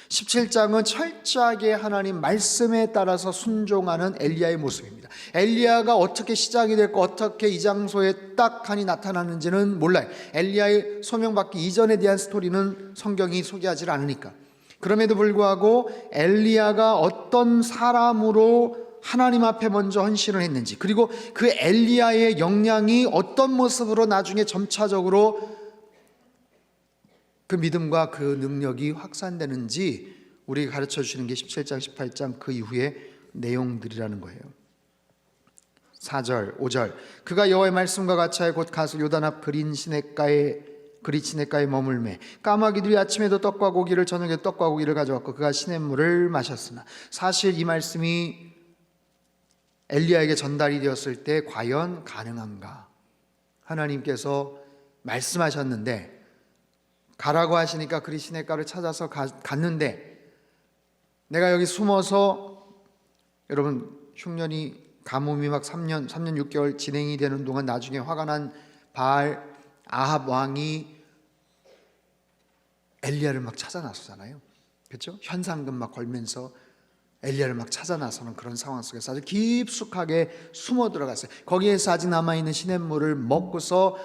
17장은 철저하게 하나님 말씀에 따라서 순종하는 엘리야의 모습입니다. 엘리야가 어떻게 시작이 됐고 어떻게 이 장소에 딱 하니 나타나는지는 몰라요. 엘리야의 소명받기 이전에 대한 스토리는 성경이 소개하지 않으니까. 그럼에도 불구하고 엘리야가 어떤 사람으로 하나님 앞에 먼저 헌신을 했는지, 그리고 그 엘리야의 역량이 어떤 모습으로 나중에 점차적으로 그 믿음과 그 능력이 확산되는지 우리에게 가르쳐 주시는 게 17장, 18장 그 이후의 내용들이라는 거예요. 4절, 5절, 그가 여호와의 말씀과 같이 하여 곧 가서 요단 앞 그릿 시냇가에 머물매 까마귀들이 아침에도 떡과 고기를, 저녁에도 떡과 고기를 가져왔고 그가 시냇물을 마셨으나. 사실 이 말씀이 엘리야에게 전달이 되었을 때 과연 가능한가? 하나님께서 말씀하셨는데 가라고 하시니까 그리 시냇가를 찾아서 갔는데, 내가 여기 숨어서, 여러분 흉년이 가뭄이 막 3년 6개월 진행이 되는 동안 나중에 화가 난 바알 아합 왕이 엘리야를 막 찾아 나서잖아요. 그렇죠? 현상금 막 걸면서 엘리야를 막 찾아 나서는 그런 상황 속에서 아주 깊숙하게 숨어 들어갔어요. 거기에서 아직 남아있는 시냇물을 먹고서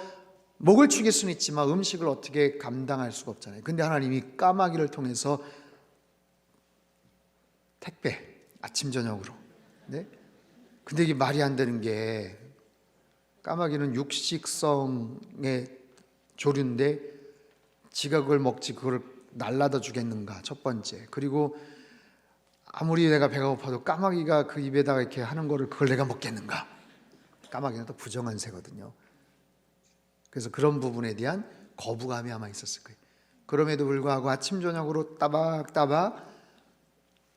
목을 축일 수는 있지만 음식을 어떻게 감당할 수가 없잖아요. 근데 하나님이 까마귀를 통해서 택배, 아침 저녁으로. 네? 근데 이게 말이 안 되는 게, 까마귀는 육식성의 조류인데 지가 그걸 먹지 그걸 날라다 주겠는가, 첫 번째. 그리고 아무리 내가 배가 고파도 까마귀가 그 입에다가 이렇게 하는 거를 그걸 내가 먹겠는가. 까마귀는 또 부정한 새거든요. 그래서 그런 부분에 대한 거부감이 아마 있었을 거예요. 그럼에도 불구하고 아침 저녁으로 따박따박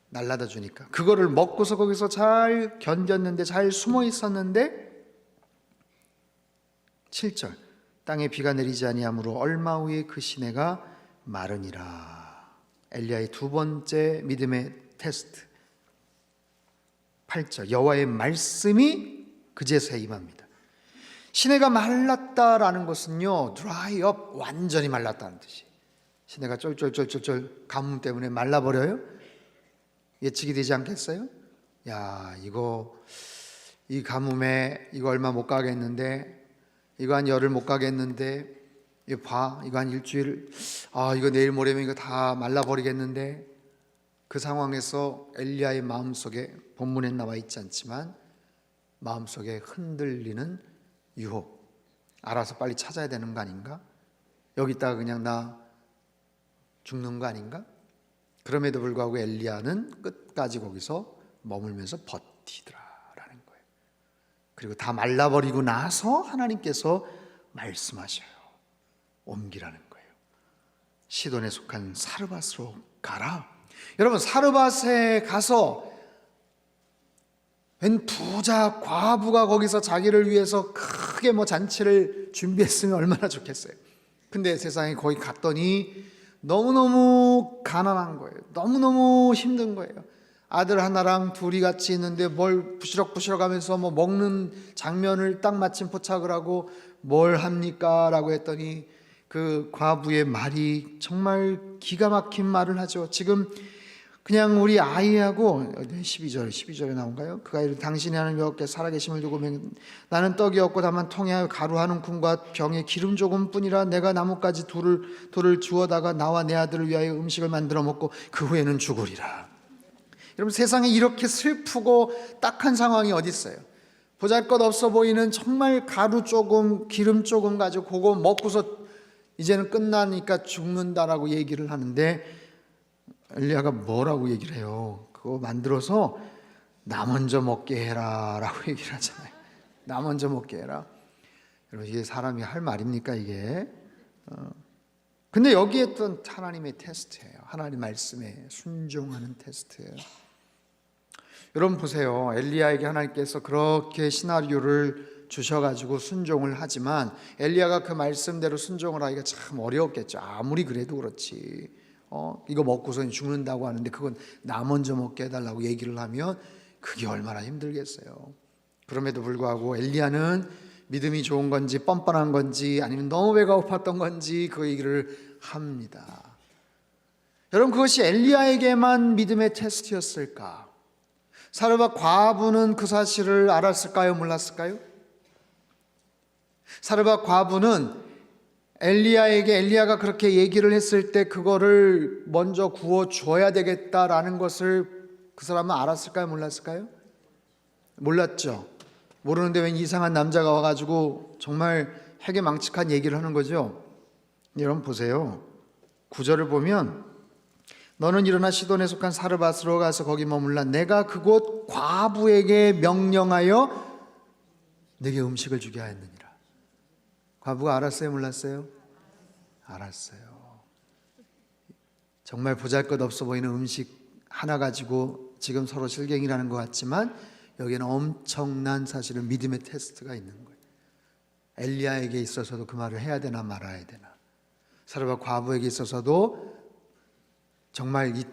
날라다 주니까 그거를 먹고서 거기서 잘 견뎠는데, 잘 숨어 있었는데, 7절, 땅에 비가 내리지 아니하므로 얼마 후에 그 시내가 마르니라. 엘리야의 두 번째 믿음의 테스트. 8절, 여호와의 말씀이 그제서야 임합니다. 시내가 말랐다라는 것은요, dry up, 완전히 말랐다는 뜻이. 시내가 쫄쫄쫄쫄쫄 가뭄 때문에 말라버려요? 예측이 되지 않겠어요? 야, 이 가뭄에 이거 얼마 못 가겠는데, 이거 한 열흘 못 가겠는데, 이거 봐, 이거 한 일주일, 이거 내일 모레면 이거 다 말라버리겠는데. 그 상황에서 엘리야의 마음속에, 본문에 나와 있지 않지만 마음속에 흔들리는 유혹, 알아서 빨리 찾아야 되는 거 아닌가? 여기다가 그냥 나 죽는 거 아닌가? 그럼에도 불구하고 엘리야는 끝까지 거기서 머물면서 버티더라라는 거예요. 그리고 다 말라버리고 나서 하나님께서 말씀하셔요. 옮기라는 거예요. 시돈에 속한 사르밧으로 가라. 여러분, 사르밧에 가서 웬 부자 과부가 거기서 자기를 위해서 크게 잔치를 준비했으면 얼마나 좋겠어요. 근데 세상에 거기 갔더니 너무너무 가난한 거예요. 너무너무 힘든 거예요. 아들 하나랑 둘이 같이 있는데 뭘 부시럭부시럭 하면서 먹는 장면을 딱 마침 포착을 하고, 뭘 합니까? 라고 했더니 그 과부의 말이 정말 기가 막힌 말을 하죠. 지금 그냥 우리 아이하고 12절에 나온가요? 그가 이르되 당신이 하는 여호와께 살아계심을 두고 나는 떡이 없고 다만 통에 가루 한 움큼과 병에 기름 조금뿐이라. 내가 나뭇가지 돌을 주워다가 나와 내 아들을 위하여 음식을 만들어 먹고 그 후에는 죽으리라. 여러분, 세상에 이렇게 슬프고 딱한 상황이 어디 있어요? 보잘것없어 보이는 정말 가루 조금, 기름 조금 가지고 그거 먹고서 이제는 끝나니까 죽는다라고 얘기를 하는데, 엘리야가 뭐라고 얘기를 해요? 그거 만들어서 나 먼저 먹게 해라 라고 얘기를 하잖아요. 나 먼저 먹게 해라. 여러분, 이게 사람이 할 말입니까 이게? 근데 여기에 또 하나님의 테스트예요. 하나님 말씀에 순종하는 테스트예요. 여러분 보세요. 엘리야에게 하나님께서 그렇게 시나리오를 주셔가지고 순종을 하지만 엘리야가 그 말씀대로 순종을 하기가 참 어려웠겠죠. 아무리 그래도 그렇지. 이거 먹고선 죽는다고 하는데 그건 나 먼저 먹게 해달라고 얘기를 하면 그게 얼마나 힘들겠어요. 그럼에도 불구하고 엘리야는 믿음이 좋은 건지 뻔뻔한 건지 아니면 너무 배가 고팠던 건지 그 얘기를 합니다. 여러분, 그것이 엘리야에게만 믿음의 테스트였을까? 사르밧 과부는 그 사실을 알았을까요? 몰랐을까요? 사르밧 과부는 엘리야가 그렇게 얘기를 했을 때 그거를 먼저 구워 줘야 되겠다라는 것을 그 사람은 알았을까요? 몰랐을까요? 몰랐죠. 모르는데 웬 이상한 남자가 와가지고 정말 해괴망측한 얘기를 하는 거죠. 여러분 보세요. 9절을 보면 너는 일어나 시돈에 속한 사르밧으로 가서 거기 머물라. 내가 그곳 과부에게 명령하여 네게 음식을 주게 하였느니라. 과부가 알았어요? 몰랐어요? 알았어요. 정말 보잘것없어 보이는 음식 하나 가지고 지금 서로 실갱이라는 것 같지만 여기에는 엄청난 사실은 믿음의 테스트가 있는 거예요. 엘리야에게 있어서도 그 말을 해야 되나 말아야 되나, 사르밧 과부에게 있어서도 정말 이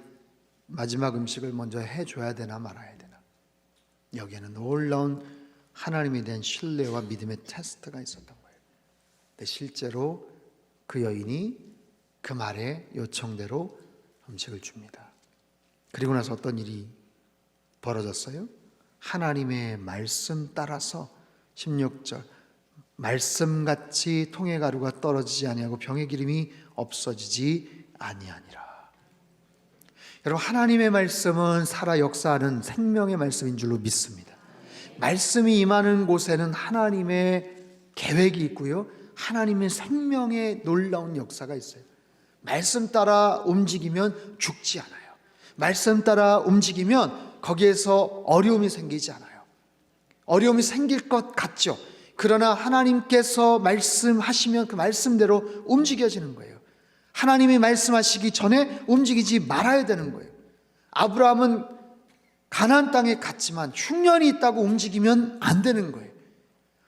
마지막 음식을 먼저 해줘야 되나 말아야 되나, 여기에는 놀라운 하나님에 대한 신뢰와 믿음의 테스트가 있었던 거예요. 근데 실제로 그 여인이 그 말의 요청대로 음식을 줍니다. 그리고 나서 어떤 일이 벌어졌어요? 하나님의 말씀 따라서 16절 말씀같이 통의 가루가 떨어지지 아니하고 병의 기름이 없어지지 아니하니라. 여러분, 하나님의 말씀은 살아 역사하는 생명의 말씀인 줄로 믿습니다. 말씀이 임하는 곳에는 하나님의 계획이 있고요, 하나님의 생명의 놀라운 역사가 있어요. 말씀 따라 움직이면 죽지 않아요. 말씀 따라 움직이면 거기에서 어려움이 생기지 않아요. 어려움이 생길 것 같죠. 그러나 하나님께서 말씀하시면 그 말씀대로 움직여지는 거예요. 하나님이 말씀하시기 전에 움직이지 말아야 되는 거예요. 아브라함은 가나안 땅에 갔지만 흉년이 있다고 움직이면 안 되는 거예요.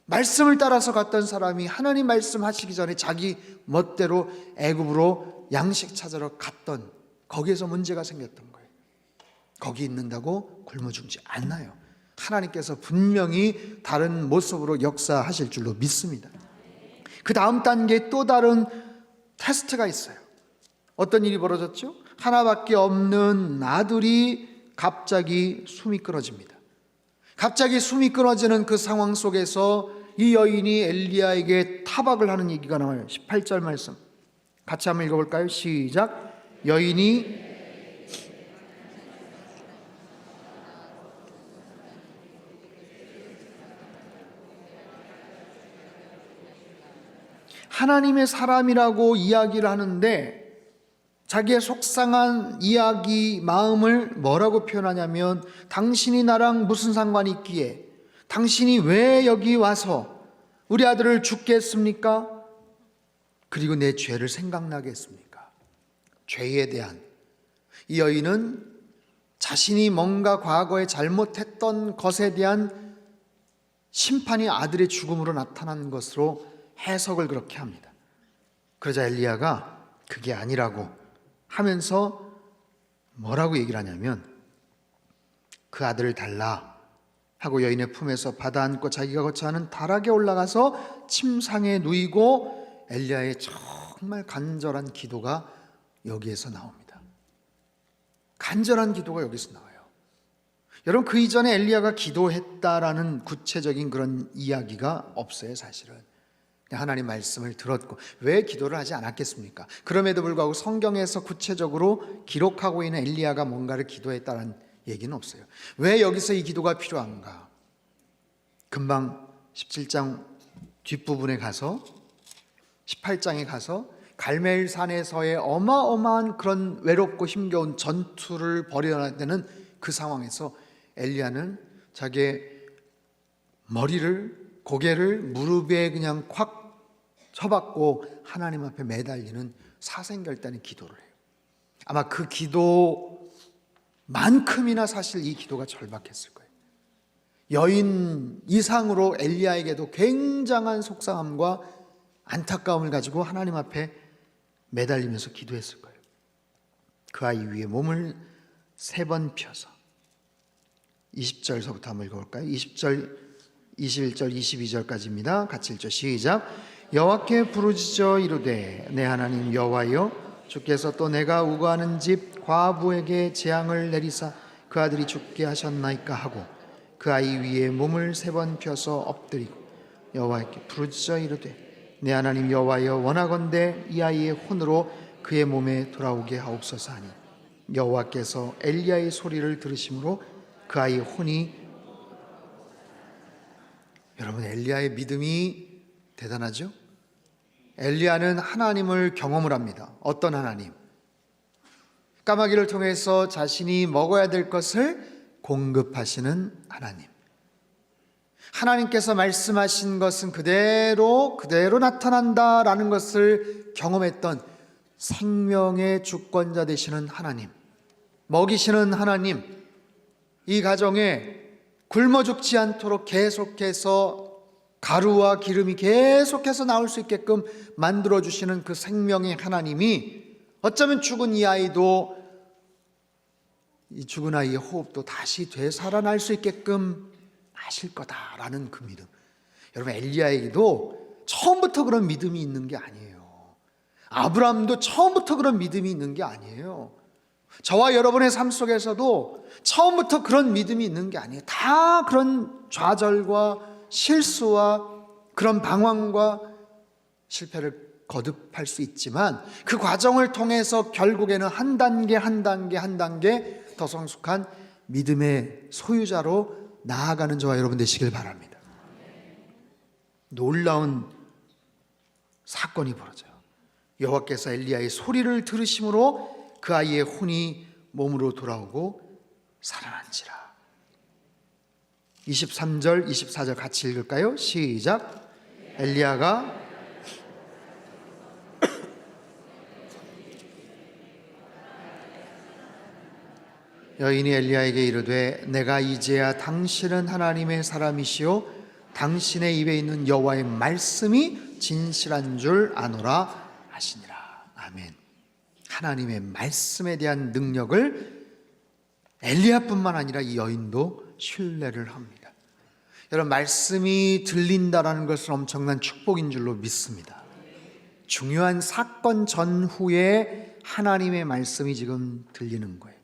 말씀을 따라서 갔던 사람이 하나님 말씀하시기 전에 자기 멋대로 애굽으로 양식 찾으러 갔던, 거기에서 문제가 생겼던 거예요. 거기 있는다고 굶어 죽지 않나요? 하나님께서 분명히 다른 모습으로 역사하실 줄로 믿습니다. 그 다음 단계에 또 다른 테스트가 있어요. 어떤 일이 벌어졌죠? 하나밖에 없는 아들이 갑자기 숨이 끊어집니다. 갑자기 숨이 끊어지는 그 상황 속에서 이 여인이 엘리야에게 타박을 하는 얘기가 나와요. 18절 말씀 같이 한번 읽어볼까요? 시작. 여인이 하나님의 사람이라고 이야기를 하는데 자기의 속상한 이야기 마음을 뭐라고 표현하냐면, 당신이 나랑 무슨 상관이 있기에, 당신이 왜 여기 와서 우리 아들을 죽게 했습니까? 그리고 내 죄를 생각나게 했습니까? 죄에 대한, 이 여인은 자신이 뭔가 과거에 잘못했던 것에 대한 심판이 아들의 죽음으로 나타난 것으로 해석을 그렇게 합니다. 그러자 엘리야가 그게 아니라고 하면서 뭐라고 얘기를 하냐면, 그 아들을 달라 하고 여인의 품에서 받아 안고 자기가 거처하는 다락에 올라가서 침상에 누이고, 엘리야의 정말 간절한 기도가 여기에서 나옵니다. 간절한 기도가 여기서 나와요. 여러분, 그 이전에 엘리야가 기도했다라는 구체적인 그런 이야기가 없어요. 사실은 하나님 말씀을 들었고, 왜 기도를 하지 않았겠습니까? 그럼에도 불구하고 성경에서 구체적으로 기록하고 있는 엘리야가 뭔가를 기도했다는 얘기는 없어요. 왜 여기서 이 기도가 필요한가? 금방 17장 뒷부분에 가서 18장에 가서 갈멜산에서의 어마어마한 그런 외롭고 힘겨운 전투를 벌여야 되는 그 상황에서 엘리야는 자기의 머리를, 고개를 무릎에 그냥 콱 쳐박고 하나님 앞에 매달리는 사생결단의 기도를 해요. 아마 그 기도만큼이나 사실 이 기도가 절박했을 거예요. 여인 이상으로 엘리야에게도 굉장한 속상함과 안타까움을 가지고 하나님 앞에 매달리면서 기도했을 거예요. 그 아이 위에 몸을 3번 펴서 20절서부터 한번 읽어볼까요? 20절, 21절, 22절까지입니다. 같이 읽죠. 시작. 여호와께 부르짖어 이르되 내 하나님 여호와여, 주께서 또 내가 우거하는 집 과부에게 재앙을 내리사 그 아들이 죽게 하셨나이까 하고 그 아이 위에 몸을 3번 펴서 엎드리고 여호와께 부르짖어 이르되 내 하나님 여호와여, 원하건대 이 아이의 혼으로 그의 몸에 돌아오게 하옵소서 하니 여호와께서 엘리야의 소리를 들으심으로 그 아이의 혼이. 여러분, 엘리야의 믿음이 대단하죠? 엘리야는 하나님을 경험을 합니다. 어떤 하나님? 까마귀를 통해서 자신이 먹어야 될 것을 공급하시는 하나님. 하나님께서 말씀하신 것은 그대로 나타난다라는 것을 경험했던 생명의 주권자 되시는 하나님, 먹이시는 하나님, 이 가정에 굶어 죽지 않도록 계속해서 가루와 기름이 계속해서 나올 수 있게끔 만들어주시는 그 생명의 하나님이 어쩌면 죽은 이 아이도, 이 죽은 아이의 호흡도 다시 되살아날 수 있게끔 하실 거다라는 그 믿음. 여러분, 엘리야에게도 처음부터 그런 믿음이 있는 게 아니에요. 아브라함도 처음부터 그런 믿음이 있는 게 아니에요. 저와 여러분의 삶 속에서도 처음부터 그런 믿음이 있는 게 아니에요. 다 그런 좌절과 실수와 그런 방황과 실패를 거듭할 수 있지만 그 과정을 통해서 결국에는 한 단계 더 성숙한 믿음의 소유자로 나아가는 저와 여러분 되시길 바랍니다. 놀라운 사건이 벌어져요. 여호와께서 엘리야의 소리를 들으심으로 그 아이의 혼이 몸으로 돌아오고 살아난지라. 23절, 24절 같이 읽을까요? 시작. 엘리야가 여인이 엘리야에게 이르되 내가 이제야 당신은 하나님의 사람이시오 당신의 입에 있는 여호와의 말씀이 진실한 줄 아노라 하시니라. 아멘. 하나님의 말씀에 대한 능력을 엘리야뿐만 아니라 이 여인도 신뢰를 합니다. 여러분, 말씀이 들린다라는 것은 엄청난 축복인 줄로 믿습니다. 중요한 사건 전후에 하나님의 말씀이 지금 들리는 거예요.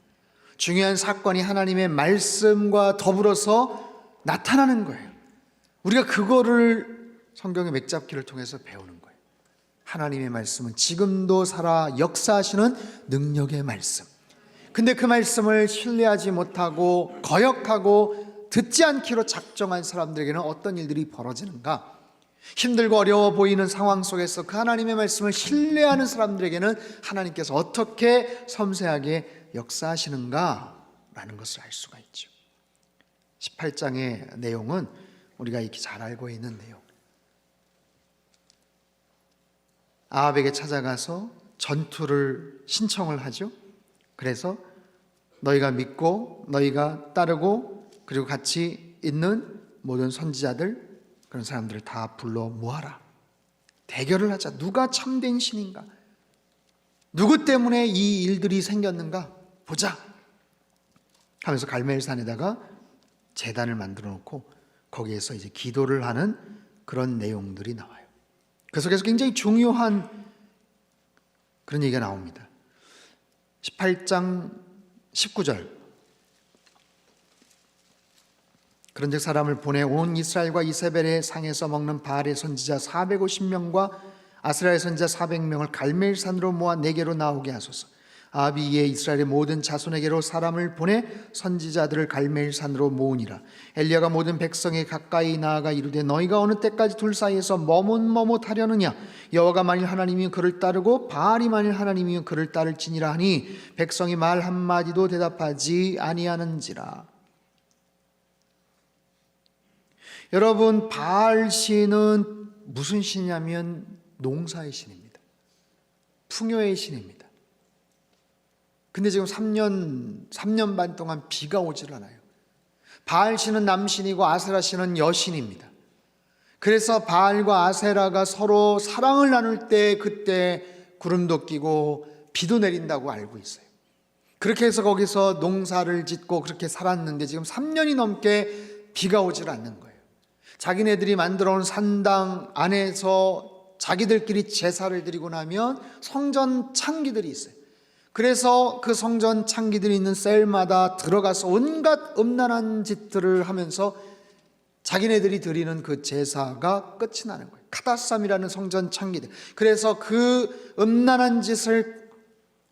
중요한 사건이 하나님의 말씀과 더불어서 나타나는 거예요. 우리가 그거를 성경의 맥잡기를 통해서 배우는 거예요. 하나님의 말씀은 지금도 살아 역사하시는 능력의 말씀. 근데 그 말씀을 신뢰하지 못하고 거역하고 듣지 않기로 작정한 사람들에게는 어떤 일들이 벌어지는가? 힘들고 어려워 보이는 상황 속에서 그 하나님의 말씀을 신뢰하는 사람들에게는 하나님께서 어떻게 섬세하게 역사하시는가라는 것을 알 수가 있죠. 18장의 내용은 우리가 이렇게 잘 알고 있는 내용. 아합에게 찾아가서 전투를 신청을 하죠. 그래서 너희가 믿고 너희가 따르고 그리고 같이 있는 모든 선지자들, 그런 사람들을 다 불러 모아라. 대결을 하자. 누가 참된 신인가? 누구 때문에 이 일들이 생겼는가? 보자 하면서 갈멜산에다가 제단을 만들어 놓고 거기에서 이제 기도를 하는 그런 내용들이 나와요. 그 속에서 굉장히 중요한 그런 얘기가 나옵니다. 18장 19절. 그런즉 사람을 보내 온 이스라엘과 이세벨의 상에서 먹는 바알의 선지자 450명과 아스라엘 선지자 400명을 갈멜산으로 모아 내게로 나오게 하소서. 아합이 이에 이스라엘의 모든 자손에게로 사람을 보내 선지자들을 갈멜산으로 모으니라. 엘리야가 모든 백성에 가까이 나아가 이르되 너희가 어느 때까지 둘 사이에서 머뭇머뭇하려느냐? 여호와가 만일 하나님이면 그를 따르고 바알이 만일 하나님이면 그를 따를지니라 하니 백성이 말 한마디도 대답하지 아니하는지라. 여러분, 바알 신은 무슨 신이냐면 농사의 신입니다. 풍요의 신입니다. 근데 지금 3년 반 동안 비가 오질 않아요. 바알 신은 남신이고 아세라 신은 여신입니다. 그래서 바알과 아세라가 서로 사랑을 나눌 때 그때 구름도 끼고 비도 내린다고 알고 있어요. 그렇게 해서 거기서 농사를 짓고 그렇게 살았는데 지금 3년이 넘게 비가 오질 않는 거예요. 자기네들이 만들어 온 산당 안에서 자기들끼리 제사를 드리고 나면 성전 창기들이 있어요. 그래서 그 성전 창기들이 있는 셀마다 들어가서 온갖 음란한 짓들을 하면서 자기네들이 드리는 그 제사가 끝이 나는 거예요. 카다삼이라는 성전 창기들. 그래서 그 음란한 짓을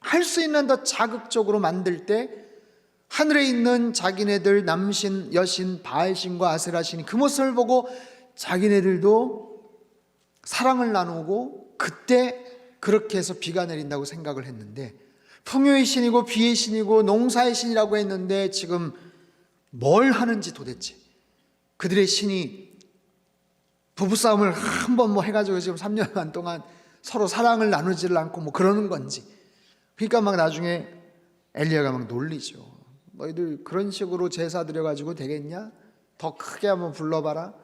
할 수 있는 더 자극적으로 만들 때 하늘에 있는 자기네들 남신, 여신, 바알신과 아세라신이 그 모습을 보고 자기네들도 사랑을 나누고 그때 그렇게 해서 비가 내린다고 생각을 했는데, 풍요의 신이고 비의 신이고 농사의 신이라고 했는데 지금 뭘 하는지 도대체 그들의 신이 부부싸움을 한번 뭐 해가지고 지금 3년간 동안 서로 사랑을 나누지를 않고 뭐 그러는 건지. 그러니까 막 나중에 엘리야가 막 놀리죠. 너희들 그런 식으로 제사 드려가지고 되겠냐? 더 크게 한번 불러봐라.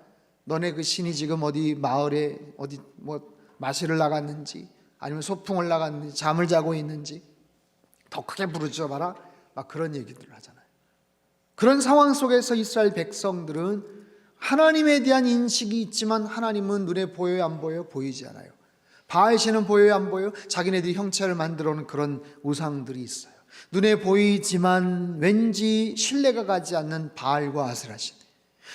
너네 그 신이 지금 어디 마을에 어디 뭐 마시를 나갔는지 아니면 소풍을 나갔는지 잠을 자고 있는지 더 크게 부르죠 봐라. 막 그런 얘기들을 하잖아요. 그런 상황 속에서 이스라엘 백성들은 하나님에 대한 인식이 있지만 하나님은 눈에 보여요 안 보여요? 보이지 않아요. 바알신은 보여요 안 보여요? 자기네들이 형체를 만들어 놓은 그런 우상들이 있어요. 눈에 보이지만 왠지 신뢰가 가지 않는 바알과 아세라신.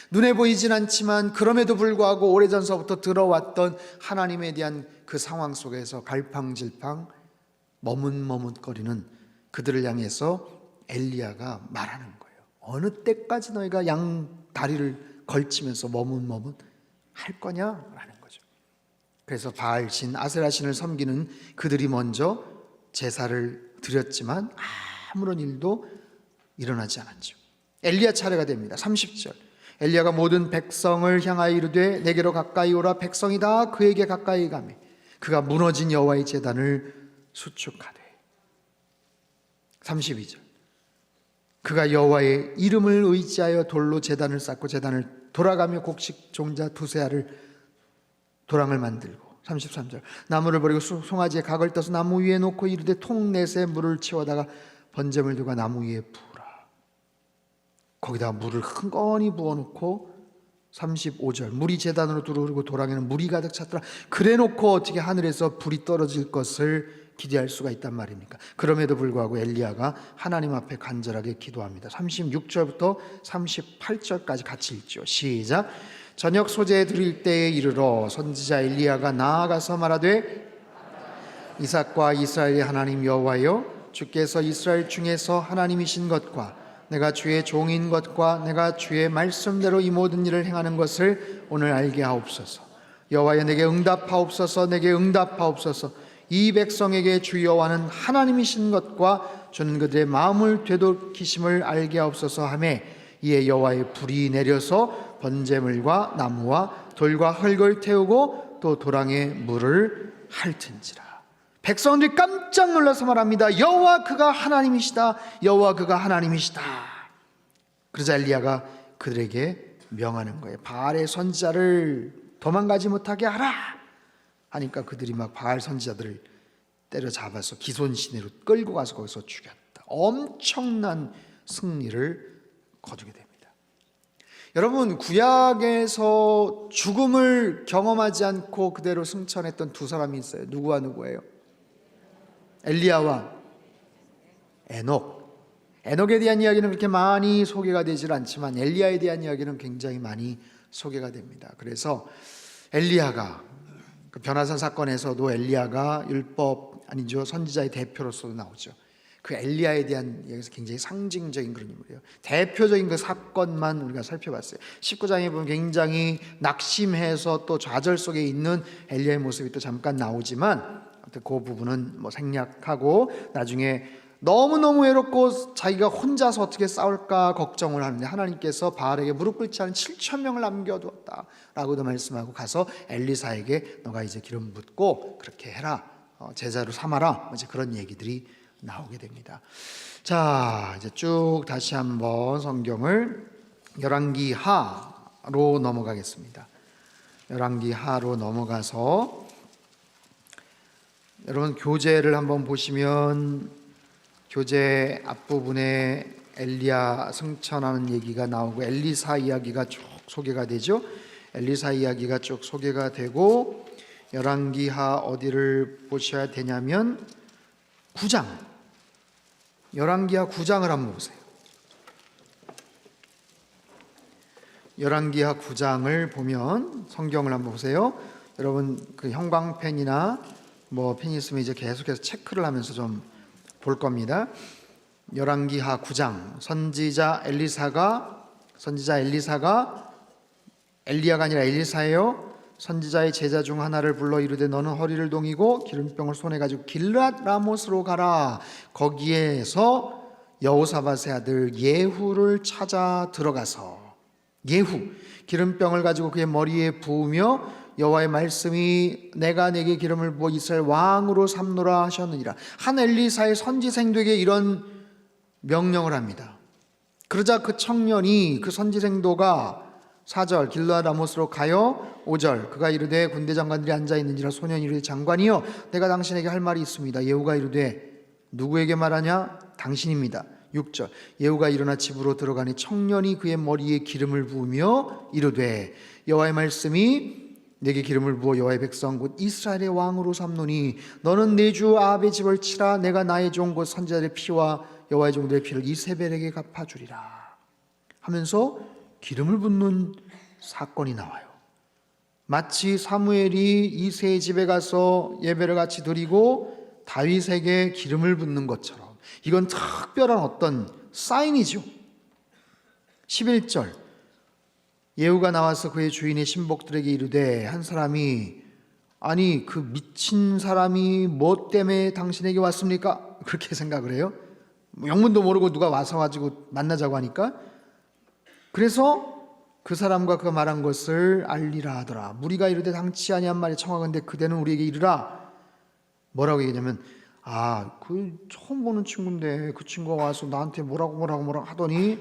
눈에 보이진 않지만 그럼에도 불구하고 오래전서부터 들어왔던 하나님에 대한 그 상황 속에서 갈팡질팡 머뭇머뭇거리는 그들을 향해서 엘리야가 말하는 거예요. 어느 때까지 너희가 양 다리를 걸치면서 머뭇머뭇 할 거냐라는 거죠. 그래서 바알신, 아세라신을 섬기는 그들이 먼저 제사를 드렸지만 아무런 일도 일어나지 않았죠. 엘리야 차례가 됩니다. 30절. 엘리야가 모든 백성을 향하여 이르되 내게로 가까이 오라. 백성이 다 그에게 가까이 가매 그가 무너진 여호와의 제단을 수축하되. 32절. 그가 여호와의 이름을 의지하여 돌로 제단을 쌓고 제단을 돌아가며 곡식 종자 두세 알을 도랑을 만들고. 33절. 나무를 버리고 송아지에 각을 떠서 나무 위에 놓고 이르되 통넷에 물을 채워다가 번제물 두가 나무 위에 부으라. 거기다가 물을 흥건히 부어놓고 35절. 물이 제단으로 들어오르고 도랑에는 물이 가득 찼더라. 그래 놓고 어떻게 하늘에서 불이 떨어질 것을 기대할 수가 있단 말입니까? 그럼에도 불구하고 엘리야가 하나님 앞에 간절하게 기도합니다. 36절부터 38절까지 같이 읽죠. 시작. 저녁 소재에 드릴 때에 이르러 선지자 엘리야가 나아가서 말하되 이삭과 이스라엘의 하나님 여호와여, 주께서 이스라엘 중에서 하나님이신 것과 내가 주의 종인 것과 내가 주의 말씀대로 이 모든 일을 행하는 것을 오늘 알게 하옵소서. 여호와여, 내게 응답하옵소서. 내게 응답하옵소서. 이 백성에게 주 여호와는 하나님이신 것과 주는 그들의 마음을 되돌키심을 알게 하옵소서 하매 이에 여호와의 불이 내려서 번제물과 나무와 돌과 흙을 태우고 또 도랑에 물을 핥은지라. 백성들이 깜짝 놀라서 말합니다. 여호와 그가 하나님이시다. 여호와 그가 하나님이시다. 그러자 엘리야가 그들에게 명하는 거예요. 바알의 선지자를 도망가지 못하게 하라 하니까 그들이 막 바알 선지자들을 때려잡아서 기손시내로 끌고 가서 거기서 죽였다. 엄청난 승리를 거두게 됩니다. 여러분, 구약에서 죽음을 경험하지 않고 그대로 승천했던 두 사람이 있어요. 누구와 누구예요? 엘리야와 에녹. 에녹에 대한 이야기는 그렇게 많이 소개가 되질 않지만 엘리야에 대한 이야기는 굉장히 많이 소개가 됩니다. 그래서 엘리야가 그 변화산 사건에서도 엘리야가 율법 아니죠, 선지자의 대표로서도 나오죠. 그 엘리야에 대한 여기서 굉장히 상징적인 그런 인물이에요. 대표적인 그 사건만 우리가 살펴봤어요. 19장에 보면 굉장히 낙심해서 또 좌절 속에 있는 엘리야의 모습이 또 잠깐 나오지만 그 부분은 뭐 생략하고 나중에 너무너무 외롭고 자기가 혼자서 어떻게 싸울까 걱정을 하는데 하나님께서 바알에게 무릎 꿇지 않은 7,000명을 남겨두었다 라고도 말씀하고 가서 엘리사에게 너가 이제 기름 붓고 그렇게 해라, 제자로 삼아라, 이제 그런 얘기들이 나오게 됩니다. 자, 이제 쭉 다시 한번 성경을 열왕기 하로 넘어가겠습니다. 열왕기 하로 넘어가서 여러분 교재를 한번 보시면 교재 앞부분에 엘리야 승천하는 얘기가 나오고 엘리사 이야기가 쭉 소개가 되죠. 엘리사 이야기가 쭉 소개가 되고 열왕기하 어디를 보셔야 되냐면 9장, 열왕기하 9장을 한번 보세요. 열왕기하 9장을 보면 성경을 한번 보세요. 여러분 그 형광펜이나 뭐 펜 있으면 이제 계속해서 체크를 하면서 좀 볼 겁니다. 열왕기하 9장 선지자 엘리야가 엘리야가 아니라 엘리사예요. 선지자의 제자 중 하나를 불러 이르되 너는 허리를 동이고 기름병을 손에 가지고 길르앗 라못으로 가라. 거기에서 여호사밧의 아들 예후를 찾아 들어가서 예후 기름병을 가지고 그의 머리에 부으며 여호와의 말씀이 내가 내게 기름을 부어 이스라엘 왕으로 삼노라 하셨느니라. 한 엘리사의 선지생들에게 이런 명령을 합니다. 그러자 그 청년이 그 선지생도가 4절 길르앗 라못으로 가요. 5절 그가 이르되 군대 장관들이 앉아있는지라 소년이 이르되 장관이여 내가 당신에게 할 말이 있습니다. 예후가 이르되 누구에게 말하냐? 당신입니다. 6절 예후가 일어나 집으로 들어가니 청년이 그의 머리에 기름을 부으며 이르되 여호와의 말씀이 내게 기름을 부어 여호와의 백성 곧 이스라엘의 왕으로 삼노니 너는 내 주 아합의 집을 치라. 내가 나의 종 곧 선지자들의 피와 여호와의 종들의 피를 이세벨에게 갚아주리라 하면서 기름을 붓는 사건이 나와요. 마치 사무엘이 이새의 집에 가서 예배를 같이 드리고 다윗에게 기름을 붓는 것처럼 이건 특별한 어떤 사인이죠. 11절 예후가 나와서 그의 주인의 신복들에게 이르되 한 사람이 아니 그 미친 사람이 뭐 때문에 당신에게 왔습니까? 그렇게 생각을 해요. 영문도 모르고 누가 와서 가지고 만나자고 하니까 그래서 그 사람과 그가 말한 것을 알리라 하더라. 무리가 이르되 당치 아니한 말에 청하건대 그대는 우리에게 이르라. 뭐라고 얘기하냐면 그 처음 보는 친구인데 그 친구가 와서 나한테 뭐라고 하더니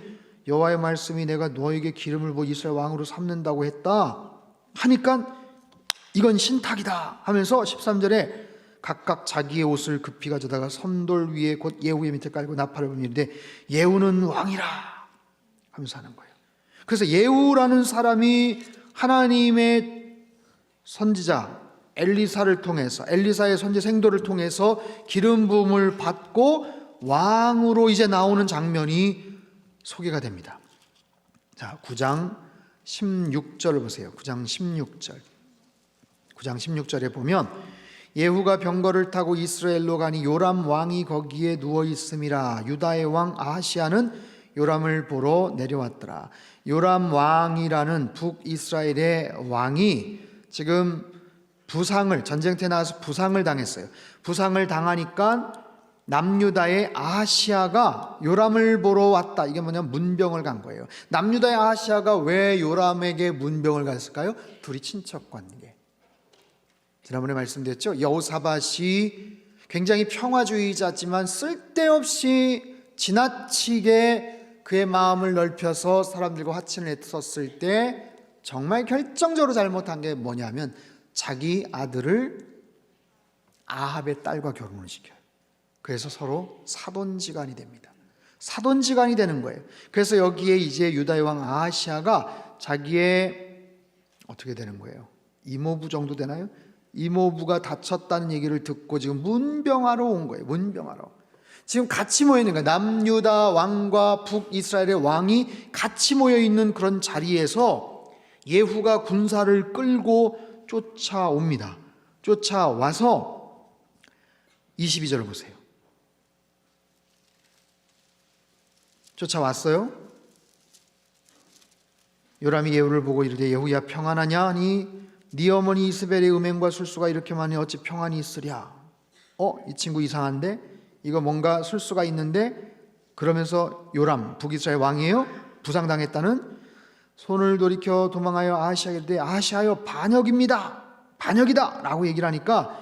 여호와의 말씀이 내가 너에게 기름을 부어 이스라엘 왕으로 삼는다고 했다 하니까 이건 신탁이다 하면서 13절에 각각 자기의 옷을 급히 가져다가 선돌 위에 곧 예후의 밑에 깔고 나팔을 불리는데 예후는 왕이라 하면서 하는 거예요. 그래서 예후라는 사람이 하나님의 선지자 엘리사를 통해서 엘리사의 선지 생도를 통해서 기름 부음을 받고 왕으로 이제 나오는 장면이 소개가 됩니다. 자, 9장 16절을 보세요. 9장 16절에 보면 예후가 병거를 타고 이스라엘로 가니 요람 왕이 거기에 누워 있음이라. 유다의 왕 아하시아는 요람을 보러 내려왔더라. 요람 왕이라는 북이스라엘의 왕이 지금 전쟁터에 나와서 부상을 당했어요. 부상을 당하니까 남유다의 아하시아가 요람을 보러 왔다. 이게 뭐냐면 문병을 간 거예요. 남유다의 아하시아가 왜 요람에게 문병을 갔을까요? 둘이 친척 관계. 지난번에 말씀드렸죠. 여호사밧이 굉장히 평화주의자지만 쓸데없이 지나치게 그의 마음을 넓혀서 사람들과 화친을 했었을 때 정말 결정적으로 잘못한 게 뭐냐면 자기 아들을 아합의 딸과 결혼을 시켜요. 그래서 서로 사돈지간이 됩니다. 사돈지간이 되는 거예요. 그래서 여기에 이제 유다의 왕 아하시아가 자기의 어떻게 되는 거예요? 이모부 정도 되나요? 이모부가 다쳤다는 얘기를 듣고 지금 문병하러 온 거예요. 문병하러. 지금 같이 모여 있는 거예요. 남유다 왕과 북이스라엘의 왕이 같이 모여 있는 그런 자리에서 예후가 군사를 끌고 쫓아옵니다. 쫓아와서 22절을 보세요. 쫓아왔어요. 요람이 예후를 보고 이르되 예후야 평안하냐 하니 네 어머니 이스벨의 음행과 술수가 이렇게 많으니 어찌 평안이 있으랴. 이 친구 이상한데 이거 뭔가 술수가 있는데 그러면서 요람 북이스라엘 왕이에요. 부상당했다는 손을 돌이켜 도망하여 아하시아에게 이르되 아하시아여 반역이다 라고 얘기를 하니까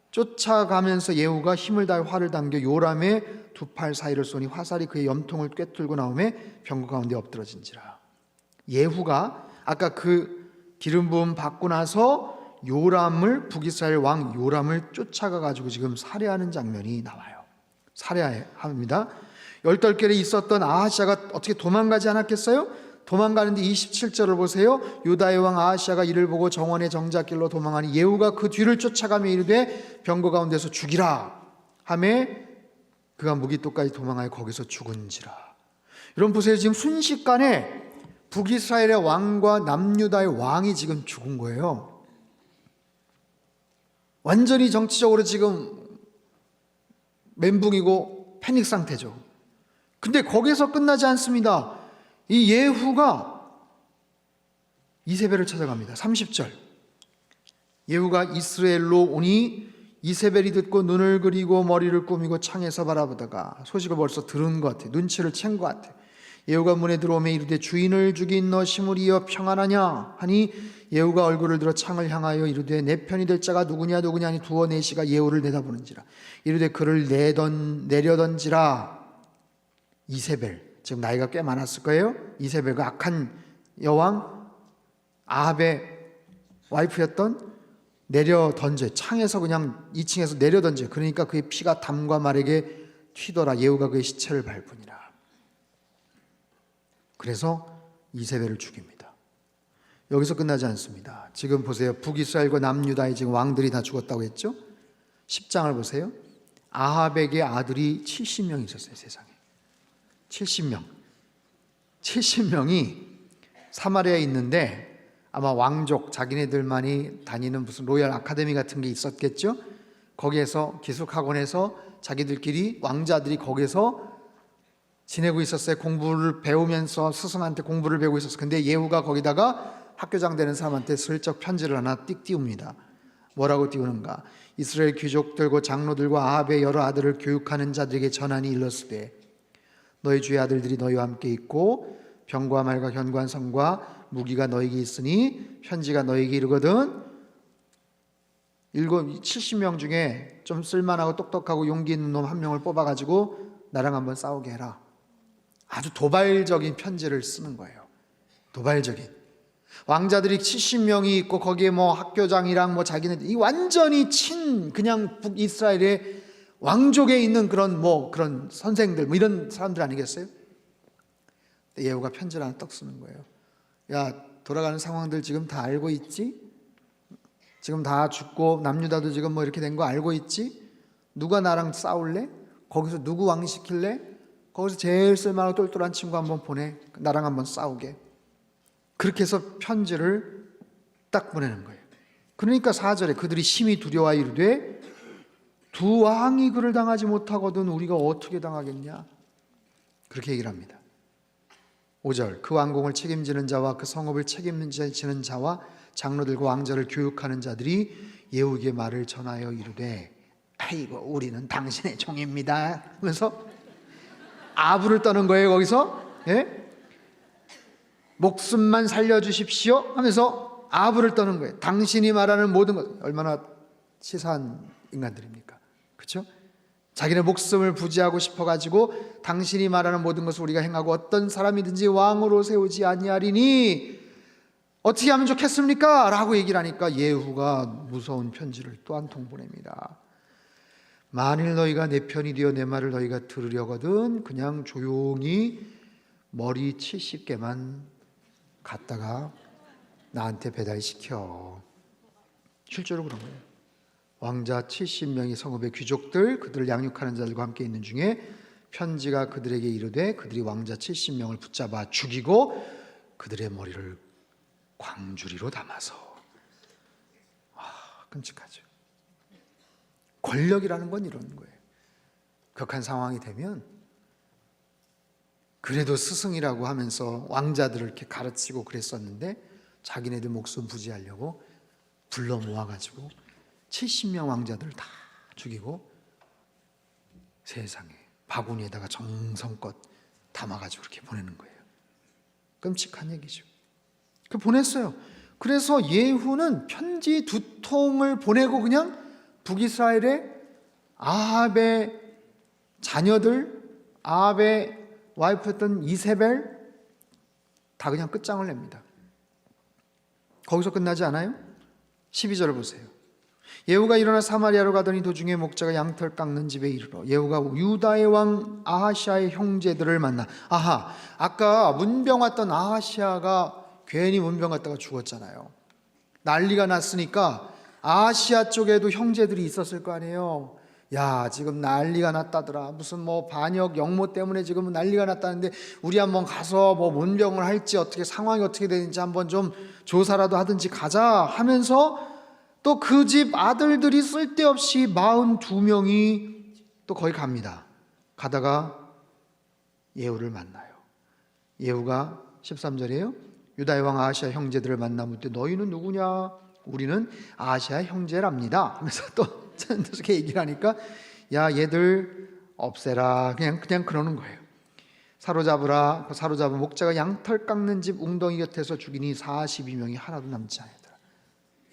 쫓아가면서 예후가 힘을 다해 활을 당겨 요람의 두 팔 사이를 쏘니 화살이 그의 염통을 꿰뚫고 나오매 병거 가운데 엎드러진지라. 예후가 아까 그 기름 부음 받고 나서 요람을, 북이스라엘 왕 요람을 쫓아가 가지고 지금 살해하는 장면이 나와요. 살해합니다. 열덜결에 있었던 아하시아가 어떻게 도망가지 않았겠어요? 도망가는데 27절을 보세요. 유다의 왕 아하시아가 이를 보고 정원의 정작길로 도망하니 예후가 그 뒤를 쫓아가며 이르되 병거 가운데서 죽이라 하매 그가 무기토까지 도망하여 거기서 죽은지라. 여러분 보세요. 지금 순식간에 북이스라엘의 왕과 남유다의 왕이 지금 죽은 거예요. 완전히 정치적으로 지금 멘붕이고 패닉 상태죠. 근데 거기서 끝나지 않습니다. 이 예후가 이세벨을 찾아갑니다. 30절. 예후가 이스라엘로 오니 이세벨이 듣고 눈을 그리고 머리를 꾸미고 창에서 바라보다가 소식을 벌써 들은 것 같아. 눈치를 챈 것 같아. 예후가 문에 들어오며 이르되 주인을 죽인 너 시므리여 평안하냐 하니 예후가 얼굴을 들어 창을 향하여 이르되 내 편이 될 자가 누구냐 하니 두어 내시가 예후를 내다보는지라. 이르되 그를 내려던지라. 이세벨, 지금 나이가 꽤 많았을 거예요. 이세벨, 그 악한 여왕 아합의 와이프였던, 내려 던져, 창에서 그냥 2층에서 내려 던져. 그러니까 그의 피가 담과 말에게 튀더라. 예후가 그의 시체를 밟으니라. 그래서 이세벨을 죽입니다. 여기서 끝나지 않습니다. 지금 보세요. 북이스라엘과 남유다의 지금 왕들이 다 죽었다고 했죠. 10장을 보세요. 아합에게 아들이 70명 있었어요. 세상에 70명이 사마리아에 있는데 아마 왕족, 자기네들만이 다니는 무슨 로열 아카데미 같은 게 있었겠죠. 거기에서 기숙학원에서 자기들끼리 왕자들이 거기서 지내고 있었어요. 공부를 배우면서 스승한테 공부를 배우고 있었어요. 근데 예후가 거기다가 학교장 되는 사람한테 슬쩍 편지를 하나 띡 띄웁니다. 뭐라고 띄우는가? 이스라엘 귀족들과 장로들과 아합의 여러 아들을 교육하는 자들에게 전하니 일렀으되 너희 주의 아들들이 너희와 함께 있고 병과 말과 견고한 성과 무기가 너희에게 있으니 편지가 너희에게 이르거든. 70명 중에 좀 쓸만하고 똑똑하고 용기 있는 놈 한 명을 뽑아가지고 나랑 한번 싸우게 해라. 아주 도발적인 편지를 쓰는 거예요. 도발적인. 왕자들이 70명이 있고 거기에 뭐 학교장이랑 뭐 자기네들 이 완전히 그냥 북이스라엘의 왕족에 있는 그런 선생들 뭐 이런 사람들 아니겠어요? 예후가 편지를 하나 떡 쓰는 거예요. 야, 돌아가는 상황들 지금 다 알고 있지? 지금 다 죽고 남유다도 지금 뭐 이렇게 된 거 알고 있지? 누가 나랑 싸울래? 거기서 누구 왕 시킬래? 거기서 제일 쓸만하고 똘똘한 친구 한번 보내. 나랑 한번 싸우게. 그렇게 해서 편지를 딱 보내는 거예요. 그러니까 4절에 그들이 심히 두려워 이르되 두 왕이 그를 당하지 못하거든 우리가 어떻게 당하겠냐. 그렇게 얘기를 합니다. 5절 그 왕궁을 책임지는 자와 그 성읍을 책임지는 자와 장로들과 왕자를 교육하는 자들이 예후에게 말을 전하여 이르되 아이고 우리는 당신의 종입니다 하면서 아부를 떠는 거예요. 거기서 목숨만 살려주십시오 하면서 아부를 떠는 거예요. 당신이 말하는 모든 것. 얼마나 치사한 인간들입니까? 그렇죠? 자기네 목숨을 부지하고 싶어가지고 당신이 말하는 모든 것을 우리가 행하고 어떤 사람이든지 왕으로 세우지 아니하리니 어떻게 하면 좋겠습니까? 라고 얘기를 하니까 예후가 무서운 편지를 또 한 통 보냅니다. 만일 너희가 내 편이 되어 내 말을 너희가 들으려거든 그냥 조용히 머리 70개만 갖다가 나한테 배달시켜. 실제로 그런 거예요. 왕자 70명이 성읍의 귀족들 그들을 양육하는 자들과 함께 있는 중에 편지가 그들에게 이르되 그들이 왕자 70명을 붙잡아 죽이고 그들의 머리를 광주리로 담아서. 끔찍하죠. 권력이라는 건 이런 거예요. 격한 상황이 되면 그래도 스승이라고 하면서 왕자들을 이렇게 가르치고 그랬었는데 자기네들 목숨 부지하려고 불러 모아가지고 70명 왕자들을 다 죽이고 세상에 바구니에다가 정성껏 담아가지고 이렇게 보내는 거예요. 끔찍한 얘기죠. 그 보냈어요. 그래서 예후는 편지 2통을 보내고 그냥 북이스라엘의 아합의 자녀들, 아합의 와이프였던 이세벨 다 그냥 끝장을 냅니다. 거기서 끝나지 않아요? 12절을 보세요. 예후가 일어나 사마리아로 가더니 도중에 목자가 양털 깎는 집에 이르러 예후가 유다의 왕 아하시아의 형제들을 만나. 아까 문병 왔던 아하시아가 괜히 문병 갔다가 죽었잖아요. 난리가 났으니까 아시아 쪽에도 형제들이 있었을 거 아니에요. 야, 지금 난리가 났다더라. 무슨 뭐 반역 영모 때문에 지금 난리가 났다는데 우리 한번 가서 뭐 문병을 할지 어떻게 상황이 어떻게 되는지 한번 좀 조사라도 하든지 가자 하면서 또 그 집 아들들이 쓸데없이 42명이 또 거기 갑니다. 가다가 예후를 만나요. 예후가 13절이에요. 유다의 왕 아하시아 형제들을 만나 묻되 너희는 누구냐? 우리는 아하시아 형제랍니다 하면서 또 이렇게 얘기를 하니까 야, 얘들 없애라 그냥 그러는 거예요. 사로잡으라. 그 사로잡은 목자가 양털 깎는 집 웅덩이 곁에서 죽이니 42명이 하나도 남지 않았더라.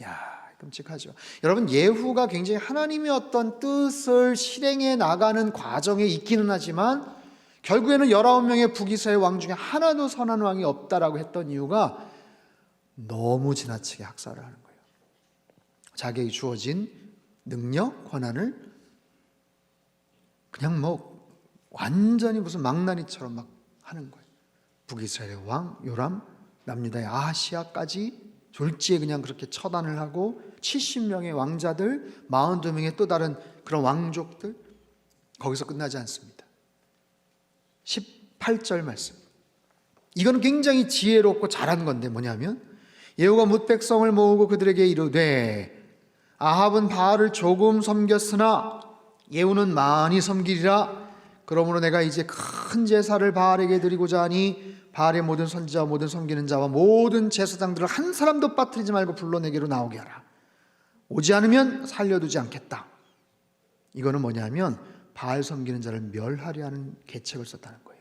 야, 끔찍하죠. 여러분, 예후가 굉장히 하나님의 어떤 뜻을 실행해 나가는 과정에 있기는 하지만 결국에는 19명의 북이스라엘 왕 중에 하나도 선한 왕이 없다라고 했던 이유가 너무 지나치게 학살을 하는 거예요. 자기에게 주어진 능력, 권한을 그냥 뭐 완전히 무슨 망나니처럼 막 하는 거예요. 북이스라엘의 왕 요람, 남유다의 아하시아까지 졸지에 그냥 그렇게 처단을 하고 70명의 왕자들, 42명의 또 다른 그런 왕족들, 거기서 끝나지 않습니다. 18절 말씀. 이거는 굉장히 지혜롭고 잘한 건데 뭐냐면 예후가 뭇 백성을 모으고 그들에게 이르되 아합은 바알을 조금 섬겼으나 예후는 많이 섬기리라. 그러므로 내가 이제 큰 제사를 바알에게 드리고자 하니 바알의 모든 선지자와 모든 섬기는 자와 모든 제사장들을 한 사람도 빠뜨리지 말고 불러 내게로 나오게 하라. 오지 않으면 살려두지 않겠다. 이거는 뭐냐면 바알 섬기는 자를 멸하려 하는 계책을 썼다는 거예요.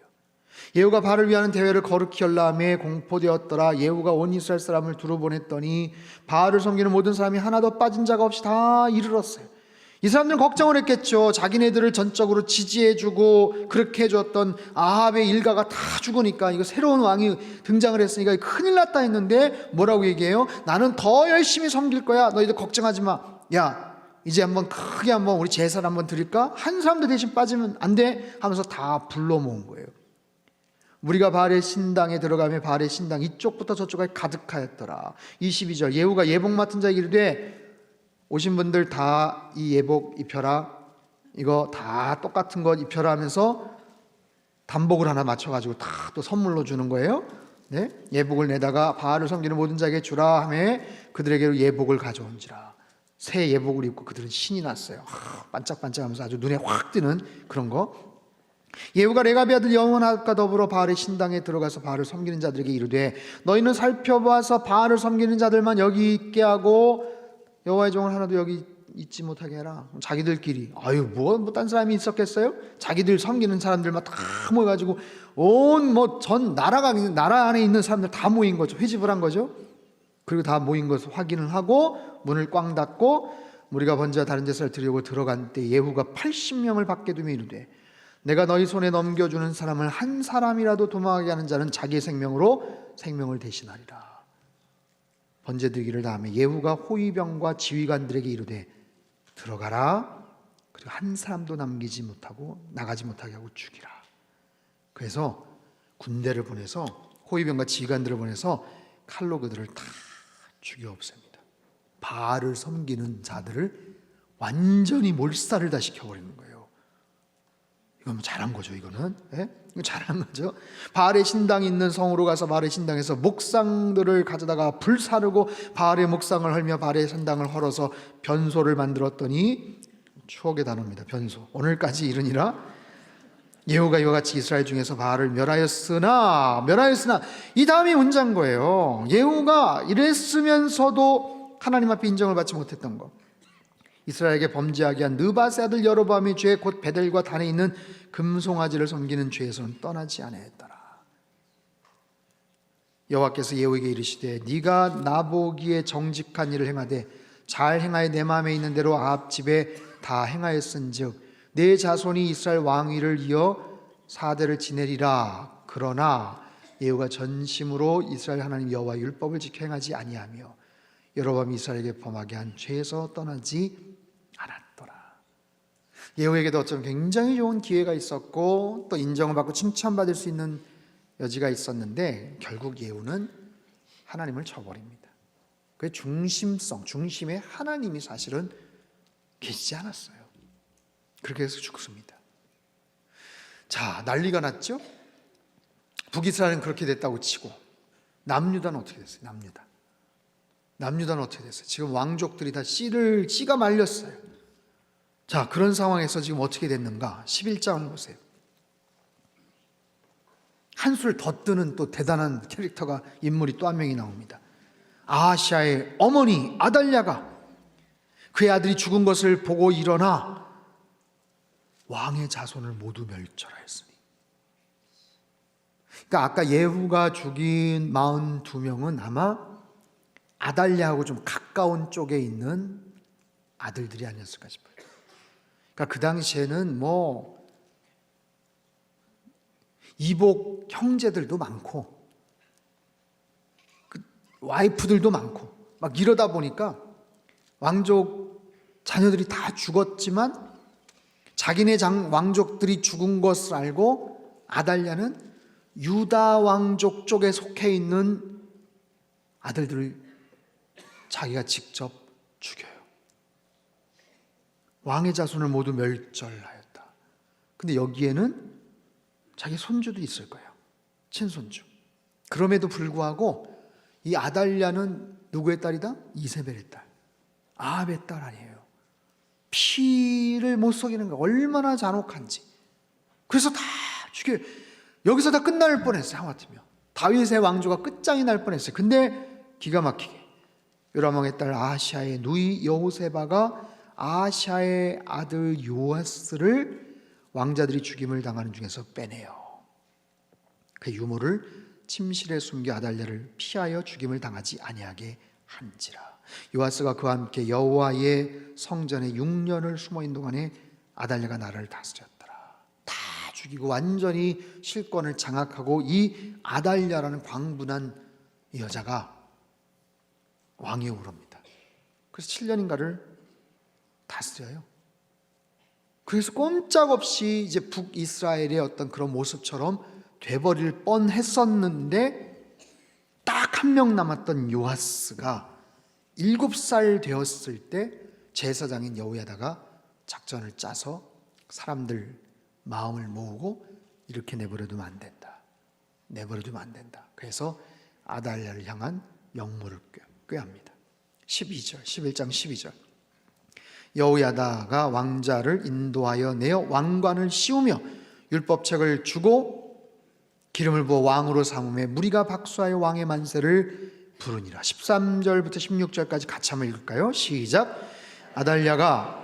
예후가 바알을 위하는 대회를 거룩히 열람에 공포되었더라. 예후가 온 이스라엘 사람을 두루 보냈더니 바알을 섬기는 모든 사람이 하나도 빠진 자가 없이 다 이르렀어요. 이 사람들은 걱정을 했겠죠. 자기네들을 전적으로 지지해주고 그렇게 해줬던 아합의 일가가 다 죽으니까 이거 새로운 왕이 등장을 했으니까 큰일 났다 했는데 뭐라고 얘기해요? 나는 더 열심히 섬길 거야. 너희들 걱정하지 마. 야, 이제 한번 크게 한번 우리 제사를 한번 드릴까? 한 사람도 대신 빠지면 안 돼 하면서 다 불러 모은 거예요. 우리가 바알의 신당에 들어가며 바알의 신당 이쪽부터 저쪽까지 가득하였더라. 22절 예후가 예복 맡은 자에게 이르되 오신 분들 다 이 예복 입혀라. 이거 다 똑같은 것 입혀라 하면서 단복을 하나 맞춰가지고 다 또 선물로 주는 거예요. 네? 예복을 내다가 바알을 섬기는 모든 자에게 주라 하며 그들에게로 예복을 가져온지라. 새 예복을 입고 그들은 신이 났어요. 반짝반짝하면서 아주 눈에 확 띄는 그런 거. 예후가 레가비 아들 여호나답과 더불어 바알의 신당에 들어가서 바알을 섬기는 자들에게 이르되 너희는 살펴봐서 바알을 섬기는 자들만 여기 있게 하고 여호와의 종을 하나도 여기 있지 못하게 해라. 자기들끼리 뭐 딴 사람이 있었겠어요? 자기들 섬기는 사람들만 다 모여가지고 온 전 나라 안에 있는 사람들 다 모인 거죠. 회집을 한 거죠. 그리고 다 모인 것을 확인을 하고 문을 꽝 닫고 우리가 번제와 다른 제사를 드리려고 들어간 때 예후가 80명을 밖에 두며 이르되 내가 너희 손에 넘겨주는 사람을 한 사람이라도 도망하게 하는 자는 자기의 생명으로 생명을 대신하리라. 번제 드리기를 다음에 예후가 호위병과 지휘관들에게 이르되 들어가라. 그리고 한 사람도 남기지 못하고 나가지 못하게 하고 죽이라. 그래서 군대를 보내서 호위병과 지휘관들을 보내서 칼로 그들을 다 죽여 없앱니다. 바알을 섬기는 자들을 완전히 몰살을 다 시켜버리는 거예요. 이건 뭐 잘한 거죠. 이거는 이거 잘한 거죠. 바알의 신당이 있는 성으로 가서 바알의 신당에서 목상들을 가져다가 불사르고 바알의 목상을 헐며 바알의 신당을 헐어서 변소를 만들었더니 추억의 단어입니다. 변소. 오늘까지 이르니라. 예후가 이와 같이 이스라엘 중에서 바알을 멸하였으나 이 다음이 문제인 거예요. 예후가 이랬으면서도 하나님 앞에 인정을 받지 못했던 거. 이스라엘에게 범죄하게 한 느바세 아들 여로보암의 죄 곧 베델과 단에 있는 금송아지를 섬기는 죄에서는 떠나지 아니하였더라. 여호와께서 예후에게 이르시되 네가 나보기에 정직한 일을 행하되 잘 행하여 내 마음에 있는 대로 아합 집에 다 행하였은즉 내 자손이 이스라엘 왕위를 이어 4대를 지내리라. 그러나 예후가 전심으로 이스라엘 하나님 여호와 율법을 지켜 행하지 아니하며 여로보암이 이스라엘에게 범하게 한 죄에서 떠나지 않았더라. 예후에게도 어쩌면 굉장히 좋은 기회가 있었고 또 인정을 받고 칭찬받을 수 있는 여지가 있었는데 결국 예후는 하나님을 저버립니다. 그 중심에 하나님이 사실은 계시지 않았어요. 그렇게 해서 죽습니다. 자, 난리가 났죠? 북이스라엘은 그렇게 됐다고 치고 남유다는 어떻게 됐어요? 남유다는 어떻게 됐어요? 지금 왕족들이 다 씨가 말렸어요. 자, 그런 상황에서 지금 어떻게 됐는가? 11장을 보세요. 한술 더 뜨는 또 대단한 캐릭터가, 인물이 또 한 명이 나옵니다. 아하시아의 어머니 아달랴가 그의 아들이 죽은 것을 보고 일어나 왕의 자손을 모두 멸절하였으니. 그러니까 아까 예후가 죽인 42명은 아마 아달랴하고 좀 가까운 쪽에 있는 아들들이 아니었을까 싶어요. 그러니까 그 당시에는 뭐 이복 형제들도 많고 그 와이프들도 많고 막 이러다 보니까 왕족 자녀들이 다 죽었지만 자기네 왕족들이 죽은 것을 알고 아달랴는 유다 왕족 쪽에 속해 있는 아들들을 자기가 직접 죽여요. 왕의 자손을 모두 멸절하였다. 근데 여기에는 자기 손주도 있을 거예요. 친손주. 그럼에도 불구하고 이 아달랴는 누구의 딸이다? 이세벨의 딸, 아합의 딸 아니에요. 피를 못 속이는 거 얼마나 잔혹한지. 그래서 다 죽여요. 여기서 다 끝날 뻔했어요. 하마터면 다윗의 왕조가 끝장이 날 뻔했어요. 근데 기가 막히게 요람왕의 딸 아하시아의 누이 여호세바가 아하시아의 아들 요아스를 왕자들이 죽임을 당하는 중에서 빼내요. 그 유모를 침실에 숨겨 아달랴를 피하여 죽임을 당하지 아니하게 한지라. 요아스가 그와 함께 여호와의 성전에 6년을 숨어있는 동안에 아달랴가 나라를 다스렸더라. 다 죽이고 완전히 실권을 장악하고 이 아달랴라는 광분한 여자가 왕위에 오릅니다. 그래서 7년인가를 다스려요. 그래서 꼼짝없이 이제 북이스라엘의 어떤 그런 모습처럼 돼버릴 뻔했었는데 딱 한 명 남았던 요아스가 7살 되었을 때 제사장인 여호야다가 작전을 짜서 사람들 마음을 모으고 이렇게 내버려두면 안 된다. 그래서 아달랴를 향한 역모를 꾀합니다. 11장 12절. 여호야다가 왕자를 인도하여 내어 왕관을 씌우며 율법책을 주고 기름을 부어 왕으로 삼음에 무리가 박수하여 왕의 만세를 부르니라. 13절부터 16절까지 같이 한번 읽을까요? 시작. 아달랴가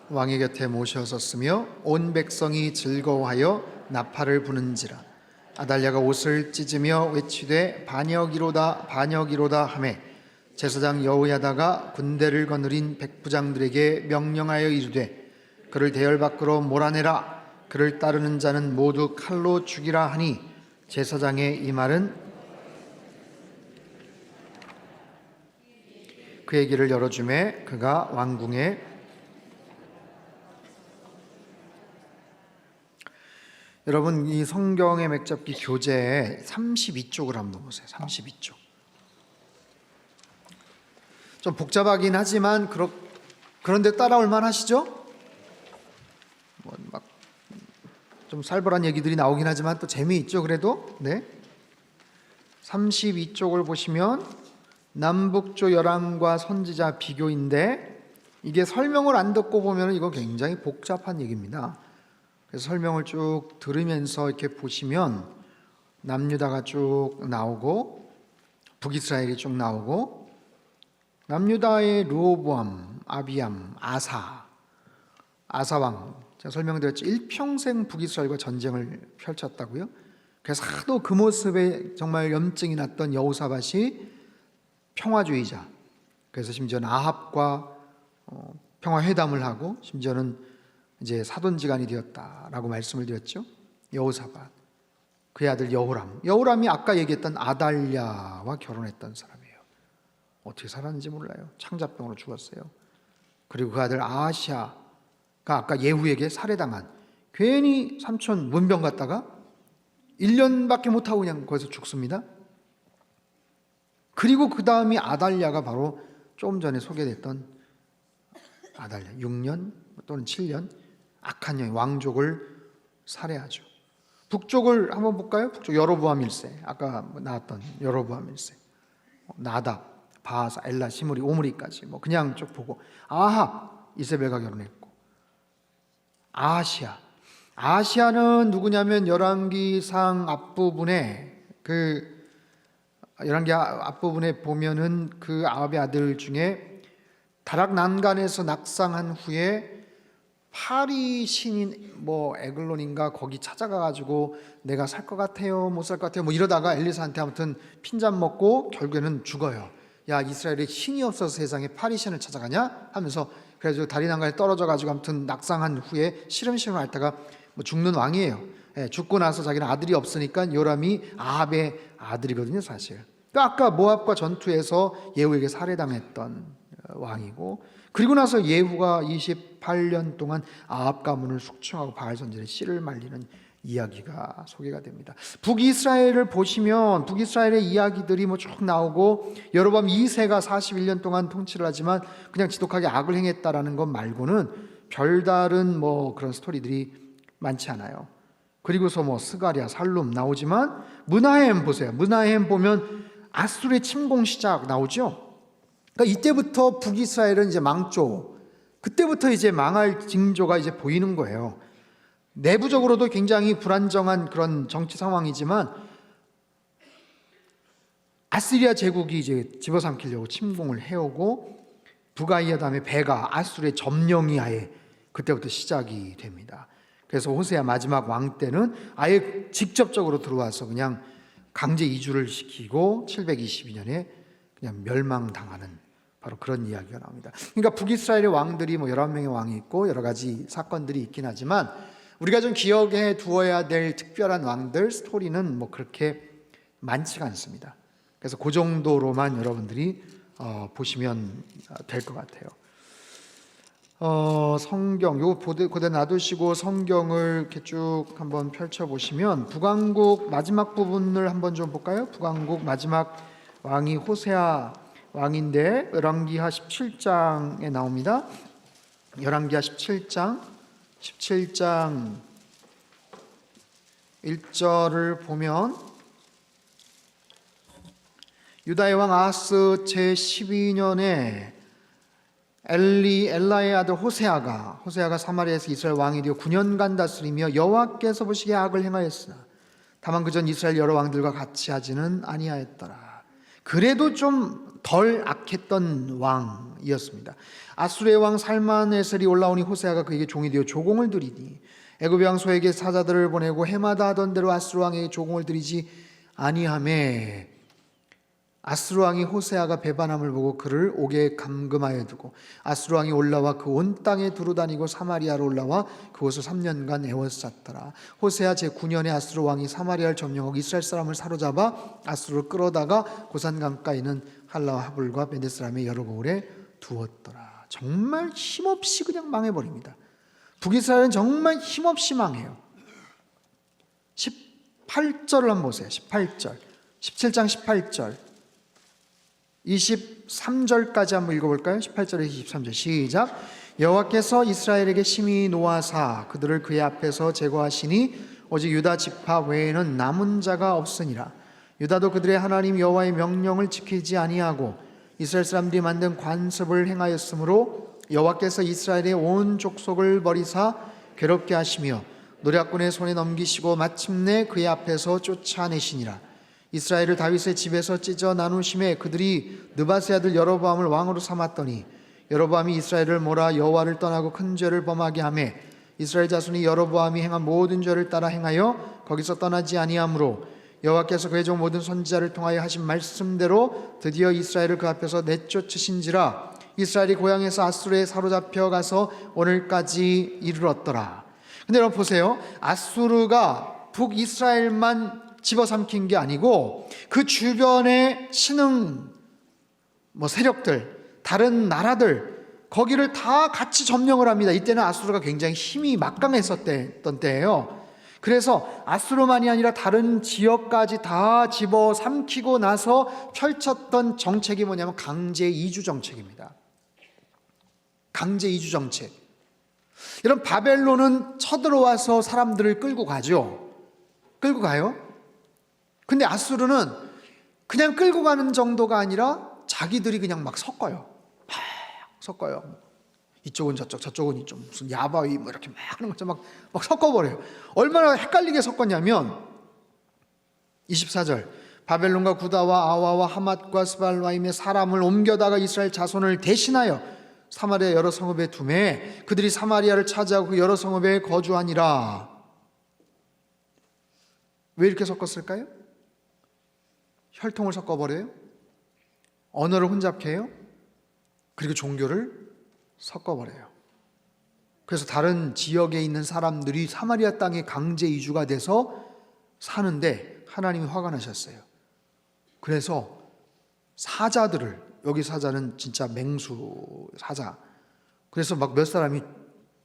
왕의 곁에 모셔섰으며 온 백성이 즐거워하여 나팔을 부는지라. 아달랴가 옷을 찢으며 외치되 반역이로다 반역이로다 하매 제사장 여호야다가 군대를 거느린 백부장들에게 명령하여 이르되 그를 대열 밖으로 몰아내라. 그를 따르는 자는 모두 칼로 죽이라 하니 제사장의 이 말은 그의 길을 열어주매 그가 왕궁에 여러분 이 성경의 맥잡기 교재에 32쪽을 한번 보세요. 32쪽. 좀 복잡하긴 하지만 그런데 따라올 만하시죠? 막 좀 살벌한 얘기들이 나오긴 하지만 또 재미있죠. 그래도 네. 32쪽을 보시면 남북조 열왕과 선지자 비교인데 이게 설명을 안 듣고 보면 이거 굉장히 복잡한 얘기입니다. 그래서 설명을 쭉 들으면서 이렇게 보시면 남유다가 쭉 나오고 북이스라엘이 쭉 나오고 남유다의 르호보암, 아비암, 아사왕 제가 설명드렸죠. 일평생 북이스라엘과 전쟁을 펼쳤다고요. 그래서 하도 그 모습에 정말 염증이 났던 여호사밧이 평화주의자. 그래서 심지어 아합과 평화회담을 하고 심지어는 이제 사돈지간이 되었다라고 말씀을 드렸죠. 여호사밧, 그의 아들 여호람이 아까 얘기했던 아달랴와 결혼했던 사람이에요. 어떻게 살았는지 몰라요. 창자병으로 죽었어요. 그리고 그 아들 아하시아가 아까 예후에게 살해당한, 괜히 삼촌 문병 갔다가 1년밖에 못하고 그냥 거기서 죽습니다. 그리고 그 다음이 아달랴가 바로 조금 전에 소개됐던 아달랴, 6년 또는 7년 악한 여인, 왕족을 살해하죠. 북쪽을 한번 볼까요? 북쪽 여로보암 1세, 아까 나왔던 여로보암 1세, 나답, 바하사, 엘라, 시므리, 오므리까지 그냥 쭉 보고, 아합, 이세벨과 결혼했고, 아하시아는 누구냐면 열왕기상 앞부분에 열왕기 앞부분에 보면은 그 아합의 아들 중에 다락 난간에서 낙상한 후에 파리 신인 에글론인가 거기 찾아가가지고 내가 살 것 같아요, 못 살 것 같아요, 이러다가 엘리사한테 아무튼 핀잔 먹고 결국에는 죽어요. 야, 이스라엘에 신이 없어서 세상에 파리 신을 찾아가냐 하면서, 그래서 다리 난간에 떨어져가지고 아무튼 낙상한 후에 시름시름 앓다가 죽는 왕이에요. 죽고 나서 자기는 아들이 없으니까 요람이 아합의 아들이거든요, 사실. 그러니까 아까 모압과 전투에서 예후에게 살해당했던 왕이고, 그리고 나서 예후가 28년 동안 아합 가문을 숙청하고 바알 선지자의 씨를 말리는 이야기가 소개가 됩니다. 북이스라엘을 보시면 북이스라엘의 이야기들이 쭉 나오고, 여로보암 2세가 41년 동안 통치를 하지만 그냥 지독하게 악을 행했다라는 것 말고는 별다른 그런 스토리들이 많지 않아요. 그리고서 스가랴, 살룸 나오지만 므나헴 보세요. 므나헴 보면 아수르의 침공 시작 나오죠. 그러니까 이때부터 북이스라엘은 이제 망조, 그때부터 이제 망할 징조가 이제 보이는 거예요. 내부적으로도 굉장히 불안정한 그런 정치 상황이지만 아시리아 제국이 이제 집어삼키려고 침공을 해오고, 북아이야 다음에 베가, 아수르의 점령이 아예 그때부터 시작이 됩니다. 그래서 호세아 마지막 왕 때는 아예 직접적으로 들어와서 그냥 강제 이주를 시키고 722년에 그냥 멸망당하는 바로 그런 이야기가 나옵니다. 그러니까 북이스라엘의 왕들이 11명의 왕이 있고 여러 가지 사건들이 있긴 하지만 우리가 좀 기억해 두어야 될 특별한 왕들 스토리는 그렇게 많지가 않습니다. 그래서 그 정도로만 여러분들이 보시면 될 것 같아요. 성경 요 고대 놔두시고 성경을 이렇게 쭉 한번 펼쳐 보시면 북왕국 마지막 부분을 한번 좀 볼까요? 북왕국 마지막 왕이 호세아 왕인데 열왕기하 17장에 나옵니다. 열왕기하 17장 1절을 보면, 유다의 왕 아하스 제12년에 엘라의 아들 호세아가 사마리아에서 이스라엘 왕이 되어 9년간 다스리며 여호와께서 보시기에 악을 행하였으나 다만 그전 이스라엘 여러 왕들과 같이 하지는 아니하였더라. 그래도 좀 덜 악했던 왕이었습니다. 아수르의 왕 살만에셀이 올라오니 호세아가 그에게 종이 되어 조공을 드리니 애굽의 왕 소에게 사자들을 보내고 해마다 하던 대로 아수르 왕에게 조공을 드리지 아니하매, 아수르 왕이 호세아가 배반함을 보고 그를 옥에 감금하여 두고 아수르 왕이 올라와 그 온 땅에 두루다니고 사마리아로 올라와 그곳을 3년간 애워쌌더라. 호세아 제9년에 아수르 왕이 사마리아를 점령하고 이스라엘 사람을 사로잡아 아수르를 끌어다가 고산 강가에 있는 할라와 하불과 베데스람의 여러 고을에 두었더라. 정말 힘없이 그냥 망해버립니다. 북이스라엘은 정말 힘없이 망해요. 18절을 한번 보세요. 18절 17장 18절 23절까지 한번 읽어볼까요? 18절에서 23절 시작. 여호와께서 이스라엘에게 심히 노하사 그들을 그의 앞에서 제거하시니 오직 유다 지파 외에는 남은 자가 없으니라. 유다도 그들의 하나님 여호와의 명령을 지키지 아니하고 이스라엘 사람들이 만든 관습을 행하였으므로 여호와께서 이스라엘의 온 족속을 버리사 괴롭게 하시며 노략군의 손에 넘기시고 마침내 그의 앞에서 쫓아내시니라. 이스라엘을 다윗의 집에서 찢어 나누심에 그들이 느바세 아들 여로보암을 왕으로 삼았더니 여로보암이 이스라엘을 몰아 여호와를 떠나고 큰 죄를 범하게 하매 이스라엘 자손이 여로보암이 행한 모든 죄를 따라 행하여 거기서 떠나지 아니하므로 여호와께서 그의 종 모든 선지자를 통하여 하신 말씀대로 드디어 이스라엘을 그 앞에서 내쫓으신지라. 이스라엘이 고향에서 아수르에 사로잡혀 가서 오늘까지 이르렀더라. 근데 여러분 보세요. 아수르가 북이스라엘만 집어삼킨 게 아니고 그 주변의 신흥 세력들, 다른 나라들, 거기를 다 같이 점령을 합니다. 이때는 아수르가 굉장히 힘이 막강했었던 때예요. 그래서 아수르만이 아니라 다른 지역까지 다 집어삼키고 나서 펼쳤던 정책이 뭐냐면 강제 이주 정책입니다. 강제 이주 정책. 이런 바벨론은 쳐들어와서 사람들을 끌고 가죠. 끌고 가요. 근데 아수르는 그냥 끌고 가는 정도가 아니라 자기들이 그냥 막 섞어요. 막 섞어요. 이쪽은 저쪽, 저쪽은 이쪽, 무슨 야바위 이렇게 막 하는 것처럼 막 섞어버려요. 얼마나 헷갈리게 섞었냐면 24절 바벨론과 구다와 아와와 하맛과 스발와임의 사람을 옮겨다가 이스라엘 자손을 대신하여 사마리아 여러 성읍에 두매 그들이 사마리아를 차지하고 그 여러 성읍에 거주하니라. 왜 이렇게 섞었을까요? 혈통을 섞어버려요. 언어를 혼잡케 해요. 그리고 종교를 섞어버려요. 그래서 다른 지역에 있는 사람들이 사마리아 땅에 강제 이주가 돼서 사는데 하나님이 화가 나셨어요. 그래서 사자들을, 여기 사자는 진짜 맹수 사자, 그래서 막 몇 사람이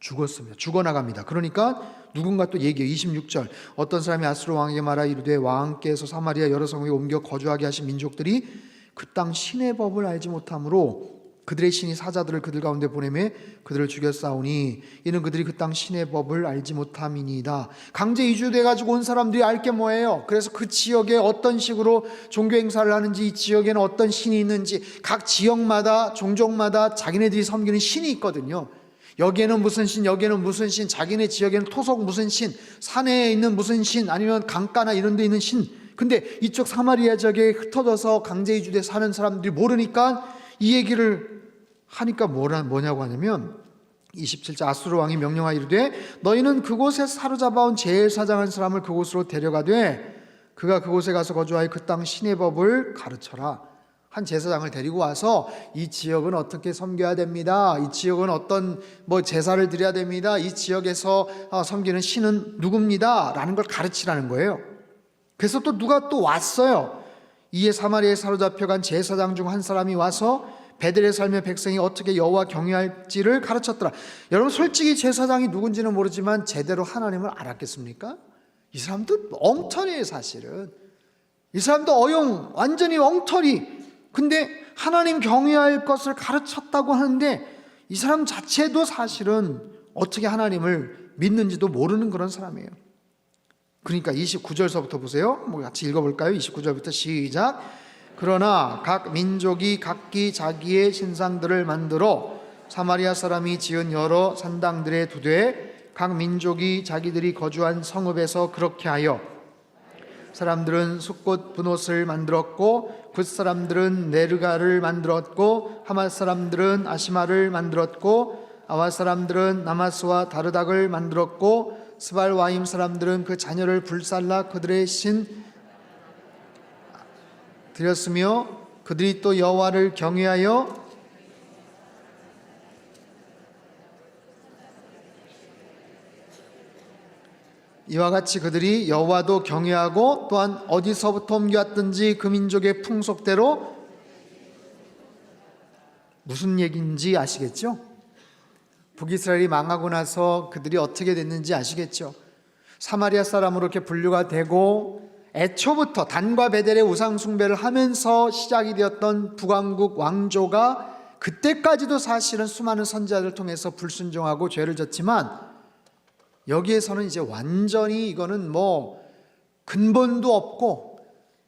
죽었습니다. 죽어나갑니다. 그러니까 누군가 또 얘기해요. 26절 어떤 사람이 아수르 왕에게 말하 이르되 왕께서 사마리아 여러 성읍에 옮겨 거주하게 하신 민족들이 그 땅 신의 법을 알지 못함으로 그들의 신이 사자들을 그들 가운데 보내매 그들을 죽였사오니 이는 그들이 그 땅 신의 법을 알지 못함이니이다. 강제 이주돼가지고 온 사람들이 알 게 뭐예요? 그래서 그 지역에 어떤 식으로 종교 행사를 하는지, 이 지역에는 어떤 신이 있는지, 각 지역마다 종족마다 자기네들이 섬기는 신이 있거든요. 여기에는 무슨 신, 여기에는 무슨 신, 자기네 지역에는 토속 무슨 신, 산에 있는 무슨 신, 아니면 강가나 이런 데 있는 신. 근데 이쪽 사마리아 지역에 흩어져서 강제 이주돼 사는 사람들이 모르니까 이 얘기를 하니까 뭐냐고 하냐면 27절 아수르 왕이 명령하여 이르되 너희는 그곳에 사로잡아온 제사장한 사람을 그곳으로 데려가되 그가 그곳에 가서 거주하여 그 땅 신의 법을 가르쳐라. 한 제사장을 데리고 와서 이 지역은 어떻게 섬겨야 됩니다. 이 지역은 어떤 제사를 드려야 됩니다. 이 지역에서 섬기는 신은 누굽니다. 라는 걸 가르치라는 거예요. 그래서 또 누가 또 왔어요. 이에 사마리아에 사로잡혀간 제사장 중 한 사람이 와서 베델에 살며 백성이 어떻게 여호와 경외할지를 가르쳤더라. 여러분 솔직히 제사장이 누군지는 모르지만 제대로 하나님을 알았겠습니까? 이 사람도 엉터리예요. 사실은 이 사람도 완전히 엉터리. 근데 하나님 경외할 것을 가르쳤다고 하는데 이 사람 자체도 사실은 어떻게 하나님을 믿는지도 모르는 그런 사람이에요. 그러니까 29절서부터 보세요. 같이 읽어볼까요? 29절부터 시작. 그러나 각 민족이 각기 자기의 신상들을 만들어 사마리아 사람이 지은 여러 산당들에 두되 각 민족이 자기들이 거주한 성읍에서 그렇게 하여 사람들은 숫꽃 분옷을 만들었고 굿 사람들은 네르가를 만들었고 하맛 사람들은 아시마를 만들었고 아와 사람들은 나마스와 다르닥을 만들었고 스발와임 사람들은 그 자녀를 불살라 그들의 신 드렸으며 그들이 또 여호와를 경외하여 이와 같이 그들이 여호와도 경외하고 또한 어디서부터 옮겨왔든지 그 민족의 풍속대로 무슨 얘기인지 아시겠죠? 북이스라엘이 망하고 나서 그들이 어떻게 됐는지 아시겠죠? 사마리아 사람으로 이렇게 분류가 되고 애초부터 단과 베델의 우상 숭배를 하면서 시작이 되었던 북왕국 왕조가 그때까지도 사실은 수많은 선지자들을 통해서 불순종하고 죄를 졌지만 여기에서는 이제 완전히 이거는 근본도 없고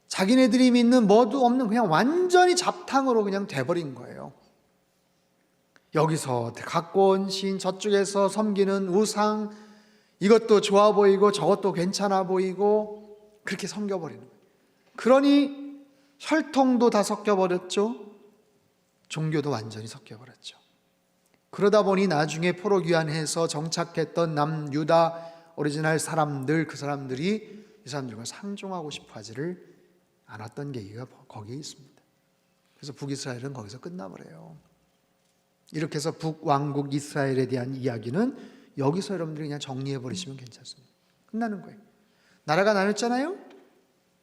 자기네들이 믿는 뭐도 없는 그냥 완전히 잡탕으로 그냥 돼버린 거예요. 여기서 갖고 온 신, 저쪽에서 섬기는 우상, 이것도 좋아 보이고 저것도 괜찮아 보이고 그렇게 섬겨버리는 거예요. 그러니 혈통도 다 섞여버렸죠. 종교도 완전히 섞여버렸죠. 그러다 보니 나중에 포로귀환해서 정착했던 남유다 오리지널 사람들, 그 사람들이 이 사람들과 상종하고 싶어 하지를 않았던 계기가 거기에 있습니다. 그래서 북이스라엘은 거기서 끝나버려요. 이렇게 해서 북왕국 이스라엘에 대한 이야기는 여기서 여러분들이 그냥 정리해 버리시면 괜찮습니다. 끝나는 거예요. 나라가 나눴잖아요.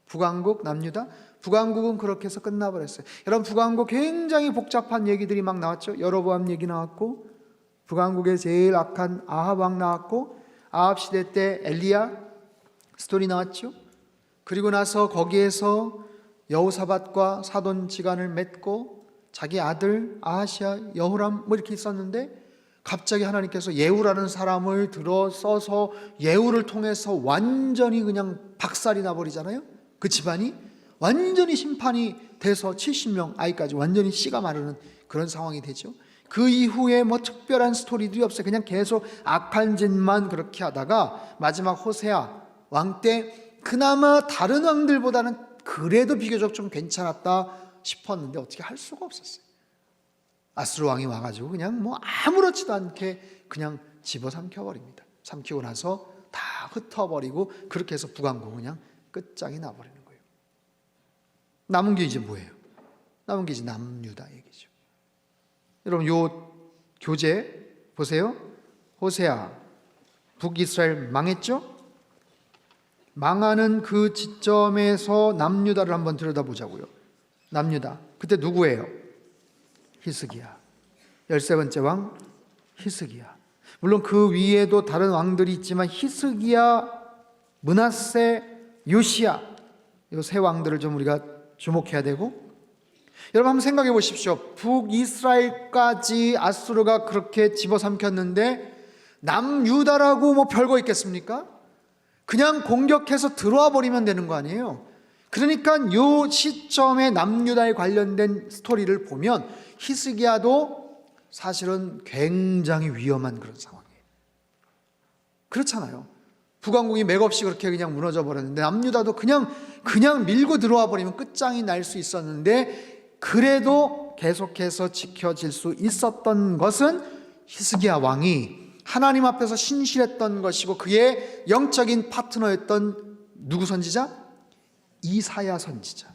북왕국, 남유다. 북왕국은 그렇게 해서 끝나버렸어요. 여러분, 북왕국 굉장히 복잡한 얘기들이 막 나왔죠. 여로보암 얘기 나왔고, 북왕국의 제일 악한 아합 왕 나왔고, 아합 시대 때 엘리야 스토리 나왔죠. 그리고 나서 거기에서 여호사밧과 사돈지간을 맺고 자기 아들 아하시아, 여호람 뭐 이렇게 있었는데, 갑자기 하나님께서 예후라는 사람을 들어 써서 예후를 통해서 완전히 그냥 박살이 나버리잖아요. 그 집안이 완전히 심판이 돼서 70명 아이까지 완전히 씨가 마르는 그런 상황이 되죠. 그 이후에 뭐 특별한 스토리들이 없어요. 그냥 계속 악한 짓만 그렇게 하다가 마지막 호세아 왕 때 그나마 다른 왕들보다는 그래도 비교적 좀 괜찮았다 싶었는데 어떻게 할 수가 없었어요. 아수르 왕이 와가지고 그냥 뭐 아무렇지도 않게 그냥 집어삼켜버립니다. 삼키고 나서 다 흩어버리고 그렇게 해서 북왕국은 그냥 끝장이 나버리는 거예요. 남은 게 이제 뭐예요? 남은 게 이제 남유다 얘기죠. 여러분, 요 교재 보세요. 호세아, 북이스라엘 망했죠? 망하는 그 지점에서 남유다를 한번 들여다보자고요. 남유다, 그때 누구예요? 히스기야. 13번째 왕 히스기야. 물론 그 위에도 다른 왕들이 있지만 히스기야, 므낫세, 요시야, 이 세 왕들을 좀 우리가 주목해야 되고, 여러분 한번 생각해 보십시오. 북이스라엘까지 아수르가 그렇게 집어삼켰는데 남유다라고 뭐 별거 있겠습니까? 그냥 공격해서 들어와 버리면 되는 거 아니에요? 그러니까 이 시점에 남유다에 관련된 스토리를 보면 히스기야도 사실은 굉장히 위험한 그런 상황이에요. 그렇잖아요. 북왕국이 맥없이 그렇게 그냥 무너져 버렸는데 남유다도 그냥 밀고 들어와 버리면 끝장이 날 수 있었는데, 그래도 계속해서 지켜질 수 있었던 것은 히스기야 왕이 하나님 앞에서 신실했던 것이고, 그의 영적인 파트너였던 누구 선지자? 이사야 선지자.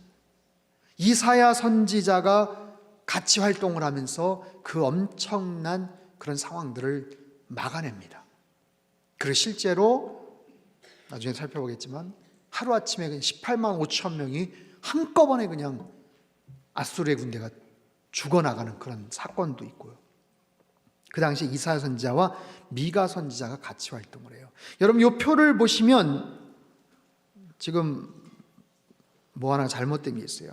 이사야 선지자가 같이 활동을 하면서 그 엄청난 그런 상황들을 막아냅니다. 그리고 실제로 나중에 살펴보겠지만 하루아침에 18만 5천 명이 한꺼번에 그냥 아수르의 군대가 죽어나가는 그런 사건도 있고요. 그 당시 이사야 선지자와 미가 선지자가 같이 활동을 해요. 여러분, 이 표를 보시면 지금 뭐 하나 잘못된 게 있어요.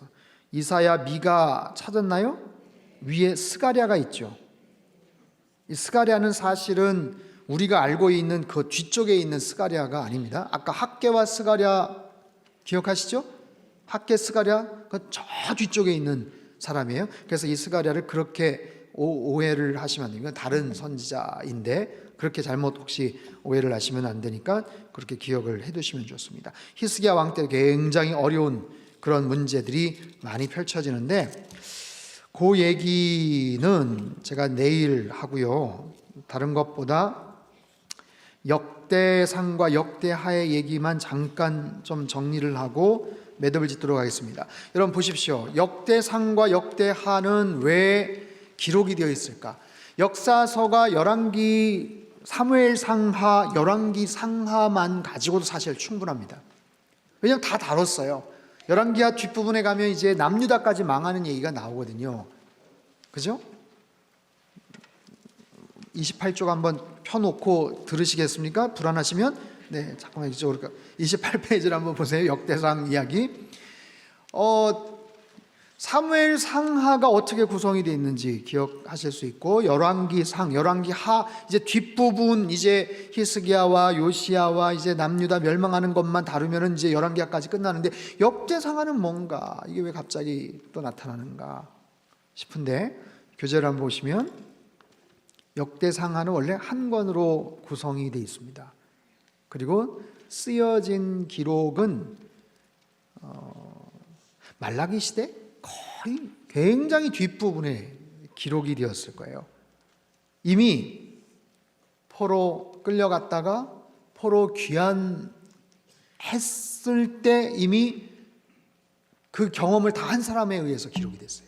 이사야, 미가 찾았나요? 위에 스가랴가 있죠. 이 스가랴는 사실은 우리가 알고 있는 그 뒤쪽에 있는 스가랴가 아닙니다. 아까 학개와 스가랴 기억하시죠? 학개, 스가랴, 저 뒤쪽에 있는 사람이에요. 그래서 이 스가랴를 그렇게 오해를 하시면 안 됩니다. 다른 선지자인데 그렇게 잘못 혹시 오해를 하시면 안 되니까 그렇게 기억을 해두시면 좋습니다. 히스기야 왕 때 굉장히 어려운 그런 문제들이 많이 펼쳐지는데, 그 얘기는 제가 내일 하고요. 다른 것보다 역대상과 역대하의 얘기만 잠깐 좀 정리를 하고 매듭을 짓도록 하겠습니다. 여러분 보십시오. 역대상과 역대하는 왜 기록이 되어 있을까? 역사서가 열왕기, 사무엘상하, 열왕기상하만 가지고도 사실 충분합니다. 왜냐하면 다 다뤘어요. 열왕기하 뒷부분에 가면 이제 남유다까지 망하는 얘기가 나오거든요. 그죠? 28쪽 한번 펴놓고 들으시겠습니까? 불안하시면 네, 잠깐만 이쪽으로 28페이지를 한번 보세요. 역대상 이야기. 사무엘 상하가 어떻게 구성이 되어 있는지 기억하실 수 있고, 열왕기상, 열왕기하 이제 뒷부분 이제 히스기야와 요시야와 이제 남유다 멸망하는 것만 다루면은 이제 열왕기하까지 끝나는데, 역대상하는 뭔가, 이게 왜 갑자기 또 나타나는가 싶은데, 교재를 한번 보시면 역대상하는 원래 한 권으로 구성이 되어 있습니다. 그리고 쓰여진 기록은 말라기 시대 거의 굉장히 뒷부분에 기록이 되었을 거예요. 이미 포로 끌려갔다가 포로 귀환했을 때 이미 그 경험을 다 한 사람에 의해서 기록이 됐어요.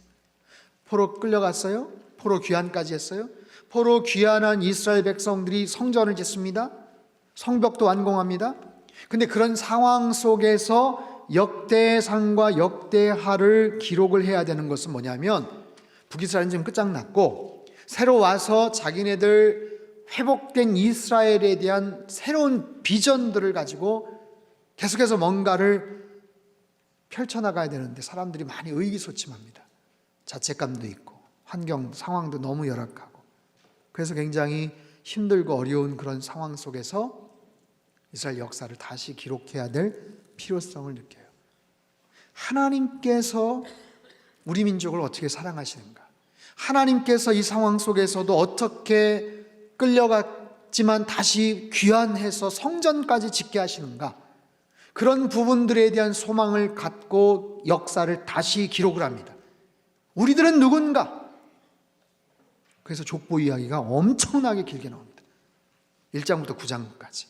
포로 끌려갔어요. 포로 귀환까지 했어요. 포로 귀환한 이스라엘 백성들이 성전을 짓습니다. 성벽도 완공합니다. 근데 그런 상황 속에서 역대상과 역대하를 기록을 해야 되는 것은 뭐냐면, 북이스라엘은 지금 끝장났고 새로 와서 자기네들 회복된 이스라엘에 대한 새로운 비전들을 가지고 계속해서 뭔가를 펼쳐나가야 되는데 사람들이 많이 의기소침합니다. 자책감도 있고 환경 상황도 너무 열악하고, 그래서 굉장히 힘들고 어려운 그런 상황 속에서 이스라엘 역사를 다시 기록해야 될 필요성을 느껴요. 하나님께서 우리 민족을 어떻게 사랑하시는가, 하나님께서 이 상황 속에서도 어떻게 끌려갔지만 다시 귀환해서 성전까지 짓게 하시는가, 그런 부분들에 대한 소망을 갖고 역사를 다시 기록을 합니다. 우리들은 누군가? 그래서 족보 이야기가 엄청나게 길게 나옵니다. 1장부터 9장까지.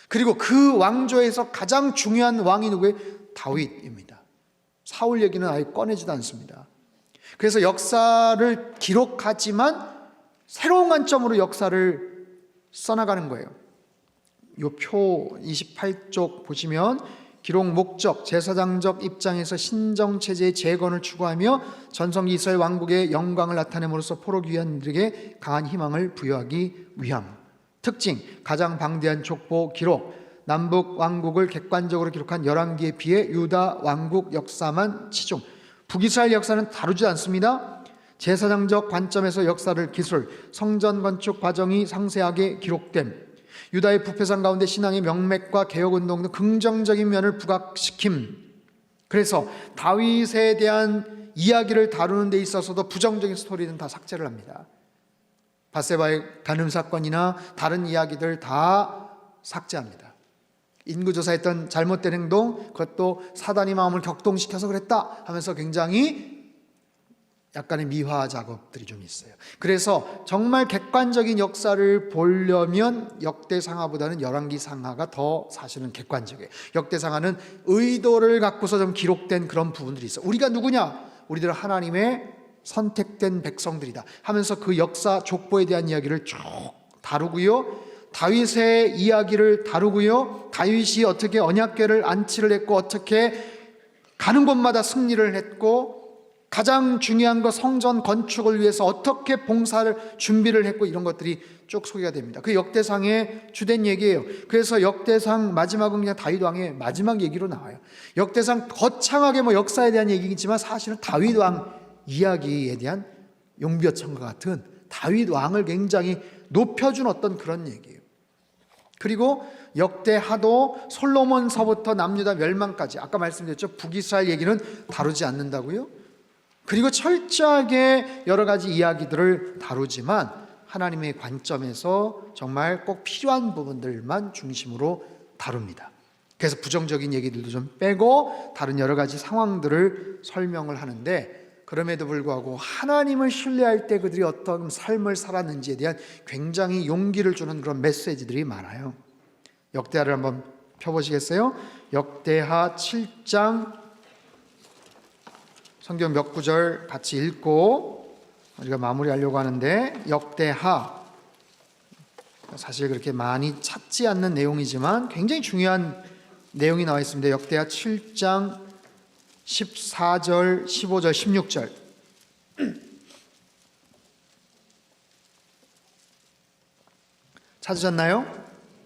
그리고 그 왕조에서 가장 중요한 왕이 누구예요? 다윗입니다. 사울 얘기는 아예 꺼내지도 않습니다. 그래서 역사를 기록하지만 새로운 관점으로 역사를 써나가는 거예요. 이 표 28쪽 보시면 기록 목적, 제사장적 입장에서 신정체제의 재건을 추구하며 전성기 이스라엘 왕국의 영광을 나타냄으로써 포로 귀환들에게 강한 희망을 부여하기 위함. 특징, 가장 방대한 족보 기록, 남북 왕국을 객관적으로 기록한 열왕기에 비해 유다 왕국 역사만 치중. 북이스라엘 역사는 다루지 않습니다. 제사장적 관점에서 역사를 기술, 성전 건축 과정이 상세하게 기록됨, 유다의 부패상 가운데 신앙의 명맥과 개혁운동 등 긍정적인 면을 부각시킴. 그래서 다윗에 대한 이야기를 다루는 데 있어서도 부정적인 스토리는 다 삭제를 합니다. 밧세바의 간음 사건이나 다른 이야기들 다 삭제합니다. 인구조사했던 잘못된 행동, 그것도 사단이 마음을 격동시켜서 그랬다 하면서 굉장히 약간의 미화 작업들이 좀 있어요. 그래서 정말 객관적인 역사를 보려면 역대상하보다는 열왕기상하가 더 사실은 객관적이에요. 역대상하는 의도를 갖고서 좀 기록된 그런 부분들이 있어요. 우리가 누구냐? 우리들은 하나님의 선택된 백성들이다 하면서 그 역사 족보에 대한 이야기를 쭉 다루고요, 다윗의 이야기를 다루고요, 다윗이 어떻게 언약궤를 안치를 했고 어떻게 가는 곳마다 승리를 했고 가장 중요한 거 성전 건축을 위해서 어떻게 봉사를 준비를 했고, 이런 것들이 쭉 소개가 됩니다. 그 역대상의 주된 얘기예요. 그래서 역대상 마지막은 그냥 다윗 왕의 마지막 얘기로 나와요. 역대상 거창하게 뭐 역사에 대한 얘기이지만 사실은 다윗 왕 이야기에 대한 용비어천과 같은 다윗 왕을 굉장히 높여준 어떤 그런 얘기예요. 그리고 역대하도 솔로몬서부터 남유다 멸망까지, 아까 말씀드렸죠, 북이스라엘 얘기는 다루지 않는다고요. 그리고 철저하게 여러 가지 이야기들을 다루지만 하나님의 관점에서 정말 꼭 필요한 부분들만 중심으로 다룹니다. 그래서 부정적인 얘기들도 좀 빼고 다른 여러 가지 상황들을 설명을 하는데, 그럼에도 불구하고 하나님을 신뢰할 때 그들이 어떤 삶을 살았는지에 대한 굉장히 용기를 주는 그런 메시지들이 많아요. 역대하를 한번 펴보시겠어요? 역대하 7장 성경 몇 구절 같이 읽고 우리가 마무리하려고 하는데, 역대하 사실 그렇게 많이 찾지 않는 내용이지만 굉장히 중요한 내용이 나와 있습니다. 역대하 7장 14절, 15절, 16절. 찾으셨나요?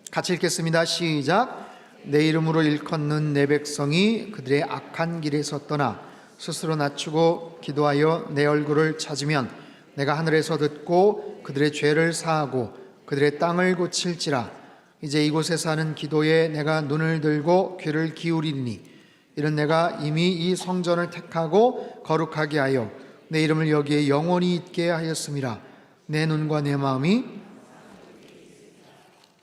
같이 읽겠습니다. 시작. 내 이름으로 일컫는 내 백성이 그들의 악한 길에서 떠나 스스로 낮추고 기도하여 내 얼굴을 찾으면 내가 하늘에서 듣고 그들의 죄를 사하고 그들의 땅을 고칠지라. 이제 이곳에서 하는 기도에 내가 눈을 들고 귀를 기울이니 이는 내가 이미 이 성전을 택하고 거룩하게 하여 내 이름을 여기에 영원히 있게 하였음이라. 내 눈과 내 마음이.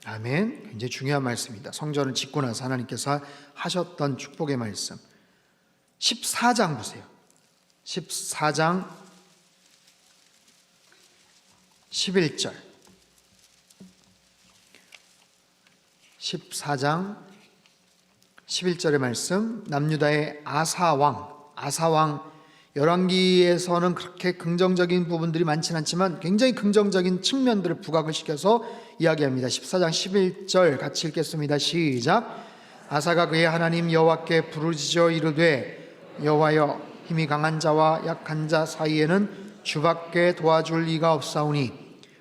아멘. 굉장히 중요한 말씀입니다. 성전을 짓고 나서 하나님께서 하셨던 축복의 말씀. 14장 보세요. 14장 11절. 14장 11절의 말씀. 남유다의 아사왕 열왕기에서는 그렇게 긍정적인 부분들이 많지는 않지만 굉장히 긍정적인 측면들을 부각을 시켜서 이야기합니다. 14장 11절 같이 읽겠습니다. 시작. 아사가 그의 하나님 여호와께 부르짖어 이르되 여호와여, 힘이 강한 자와 약한 자 사이에는 주밖에 도와줄 이가 없사오니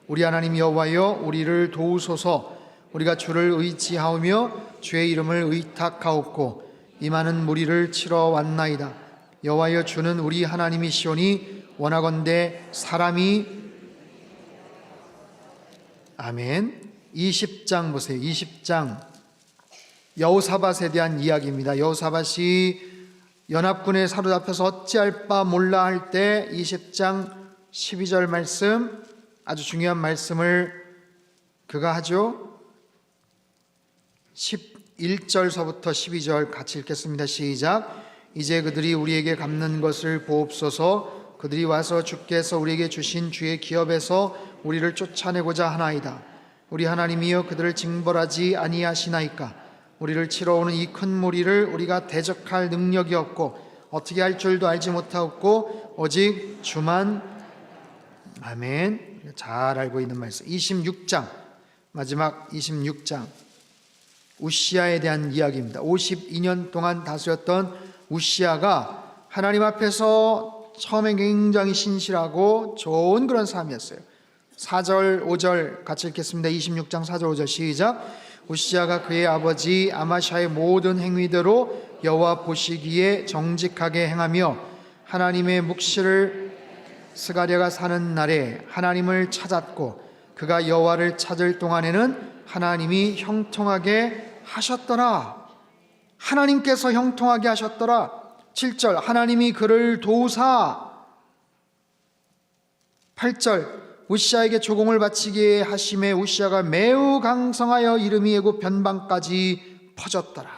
우리 하나님 여호와여, 우리를 도우소서. 우리가 주를 의지하오며 주의 이름을 의탁하옵고 이 많은 무리를 치러 왔나이다. 여호와여, 주는 우리 하나님이시오니 원하건대 사람이. 아멘. 20장 보세요. 20장 여호사밧에 대한 이야기입니다. 여호사밧이 연합군에 사로잡혀서 어찌할 바 몰라 할 때 20장 12절 말씀, 아주 중요한 말씀을 그가 하죠. 11절서부터 12절 같이 읽겠습니다. 시작. 이제 그들이 우리에게 갚는 것을 보옵소서. 그들이 와서 주께서 우리에게 주신 주의 기업에서 우리를 쫓아내고자 하나이다. 우리 하나님이여, 그들을 징벌하지 아니하시나이까? 우리를 치러 오는 이 큰 무리를 우리가 대적할 능력이 없고 어떻게 할 줄도 알지 못하옵고 오직 주만. 아멘. 잘 알고 있는 말씀. 26장 마지막 26장 우시아에 대한 이야기입니다. 52년 동안 다스렸던 우시아가 하나님 앞에서 처음에 굉장히 신실하고 좋은 그런 삶이었어요. 4절 5절 같이 읽겠습니다. 26장 4절 5절 시작. 우시아가 그의 아버지 아마샤의 모든 행위대로 여호와 보시기에 정직하게 행하며 하나님의 묵시를 스가랴가 사는 날에 하나님을 찾았고 그가 여호와를 찾을 동안에는 하나님이 형통하게 하셨더라. 하나님께서 형통하게 하셨더라. 7절 하나님이 그를 도우사. 8절 우시아에게 조공을 바치게 하심에 우시아가 매우 강성하여 이름이 애굽 변방까지 퍼졌더라.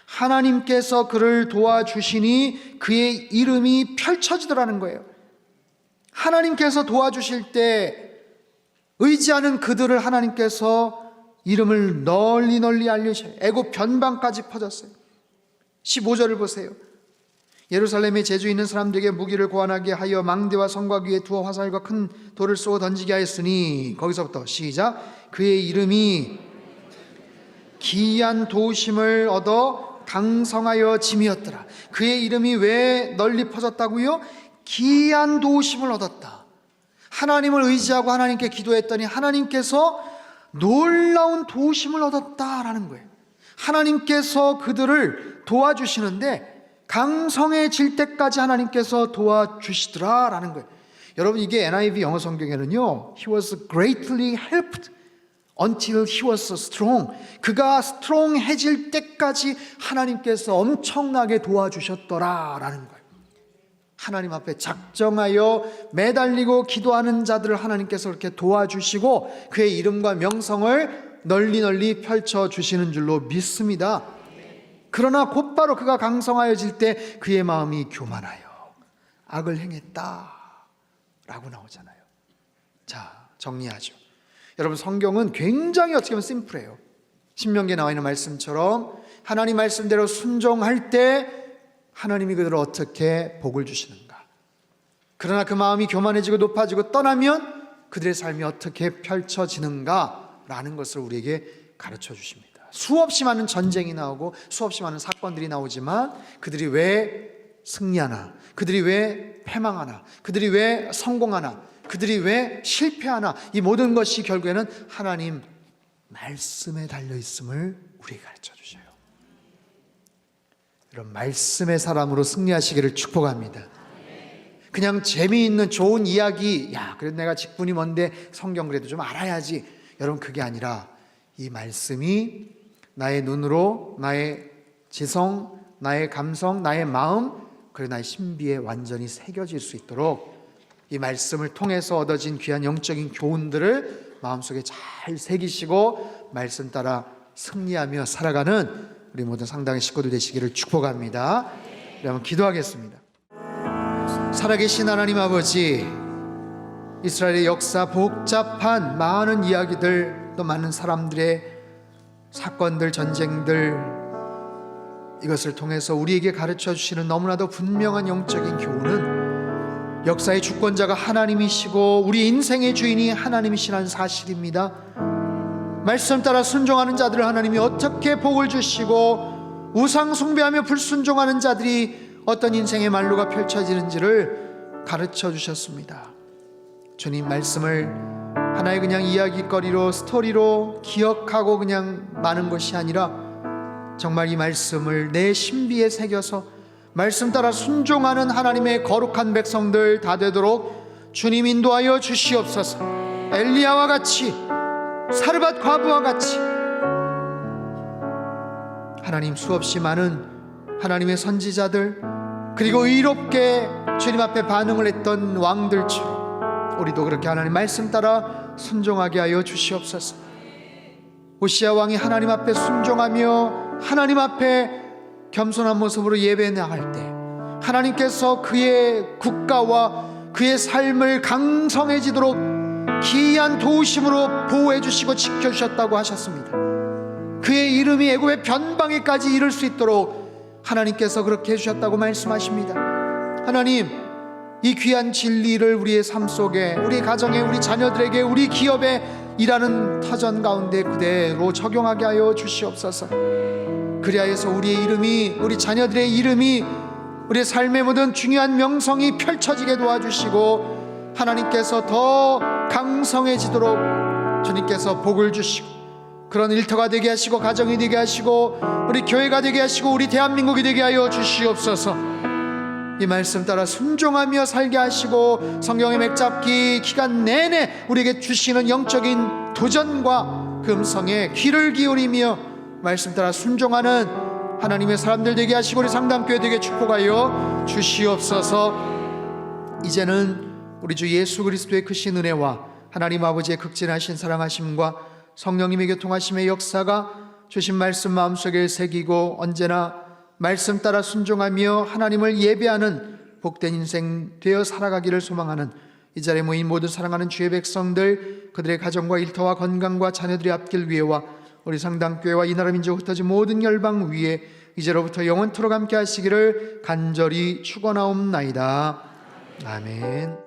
하나님께서 그를 도와주시니 그의 이름이 펼쳐지더라는 거예요. 하나님께서 도와주실 때 의지하는 그들을 하나님께서 이름을 널리 널리 알리셔요. 애굽 변방까지 퍼졌어요. 15절을 보세요. 예루살렘에 재주 있는 사람들에게 무기를 고안하게 하여 망대와 성곽 위에 두어 화살과 큰 돌을 쏘아 던지게 하였으니, 거기서부터 시작. 그의 이름이 기이한 도우심을 얻어 강성하여 짐이었더라. 그의 이름이 왜 널리 퍼졌다고요? 기이한 도우심을 얻었다. 하나님을 의지하고 하나님께 기도했더니 하나님께서 놀라운 도우심을 얻었다라는 거예요. 하나님께서 그들을 도와주시는데 강성해질 때까지 하나님께서 도와주시더라라는 거예요. 여러분, 이게 NIV 영어 성경에는요, He was greatly helped until he was strong. 그가 스트롱해질 때까지 하나님께서 엄청나게 도와주셨더라라는 거예요. 하나님 앞에 작정하여 매달리고 기도하는 자들을 하나님께서 그렇게 도와주시고 그의 이름과 명성을 널리 널리 펼쳐주시는 줄로 믿습니다. 그러나 곧바로 그가 강성하여질 때 그의 마음이 교만하여 악을 행했다 라고 나오잖아요. 자, 정리하죠. 여러분, 성경은 굉장히 어떻게 보면 심플해요. 신명기에 나와 있는 말씀처럼 하나님 말씀대로 순종할 때 하나님이 그들을 어떻게 복을 주시는가. 그러나 그 마음이 교만해지고 높아지고 떠나면 그들의 삶이 어떻게 펼쳐지는가 라는 것을 우리에게 가르쳐 주십니다. 수없이 많은 전쟁이 나오고 수없이 많은 사건들이 나오지만 그들이 왜 승리하나, 그들이 왜 패망하나, 그들이 왜 성공하나, 그들이 왜 실패하나, 이 모든 것이 결국에는 하나님 말씀에 달려있음을 우리에게 가르쳐 주셔요. 이런 말씀의 사람으로 승리하시기를 축복합니다. 그냥 재미있는 좋은 이야기, 야 그래도 내가 직분이 뭔데 성경 그래도 좀 알아야지, 여러분 그게 아니라 이 말씀이 나의 눈으로, 나의 지성, 나의 감성, 나의 마음, 그리고 나의 신비에 완전히 새겨질 수 있도록 이 말씀을 통해서 얻어진 귀한 영적인 교훈들을 마음속에 잘 새기시고 말씀 따라 승리하며 살아가는 우리 모든 상당의 식구들 되시기를 축복합니다. 한번 기도하겠습니다. 살아계신 하나님 아버지, 이스라엘의 역사, 복잡한 많은 이야기들, 또 많은 사람들의 사건들, 전쟁들, 이것을 통해서 우리에게 가르쳐 주시는 너무나도 분명한 영적인 교훈은 역사의 주권자가 하나님이시고 우리 인생의 주인이 하나님이시라는 사실입니다. 말씀 따라 순종하는 자들을 하나님이 어떻게 복을 주시고 우상 숭배하며 불순종하는 자들이 어떤 인생의 말로가 펼쳐지는지를 가르쳐 주셨습니다. 주님 말씀을 하나의 그냥 이야기거리로 스토리로 기억하고 그냥 마는 것이 아니라 정말 이 말씀을 내 신비에 새겨서 말씀 따라 순종하는 하나님의 거룩한 백성들 다 되도록 주님 인도하여 주시옵소서. 엘리야와 같이, 사르밧 과부와 같이 하나님 수없이 많은 하나님의 선지자들 그리고 의롭게 주님 앞에 반응을 했던 왕들처럼 우리도 그렇게 하나님 말씀 따라 순종하게 하여 주시옵소서. 오시아 왕이 하나님 앞에 순종하며 하나님 앞에 겸손한 모습으로 예배 나갈 때 하나님께서 그의 국가와 그의 삶을 강성해지도록 기이한 도우심으로 보호해 주시고 지켜주셨다고 하셨습니다. 그의 이름이 애굽의 변방에까지 이를 수 있도록 하나님께서 그렇게 해주셨다고 말씀하십니다. 하나님, 이 귀한 진리를 우리의 삶 속에, 우리 가정에, 우리 자녀들에게, 우리 기업에 일하는 터전 가운데 그대로 적용하게 하여 주시옵소서. 그리하여서 우리의 이름이, 우리 자녀들의 이름이, 우리의 삶의 모든 중요한 명성이 펼쳐지게 도와주시고 하나님께서 더 강성해지도록 주님께서 복을 주시고 그런 일터가 되게 하시고 가정이 되게 하시고 우리 교회가 되게 하시고 우리 대한민국이 되게 하여 주시옵소서. 이 말씀 따라 순종하며 살게 하시고 성경의 맥잡기 기간 내내 우리에게 주시는 영적인 도전과 그 음성에 귀를 기울이며 말씀 따라 순종하는 하나님의 사람들 되게 하시고 우리 상담교회 되게 축복하여 주시옵소서. 이제는 우리 주 예수 그리스도의 크신 은혜와 하나님 아버지의 극진하신 사랑하심과 성령님의 교통하심의 역사가 주신 말씀 마음속에 새기고 언제나 말씀 따라 순종하며 하나님을 예배하는 복된 인생 되어 살아가기를 소망하는 이 자리에 모인 모든 사랑하는 주의 백성들, 그들의 가정과 일터와 건강과 자녀들의 앞길 위에와 우리 상당교회와 이 나라 민족 흩어진 모든 열방 위에 이제로부터 영원토록 함께 하시기를 간절히 축원하옵나이다. 아멘.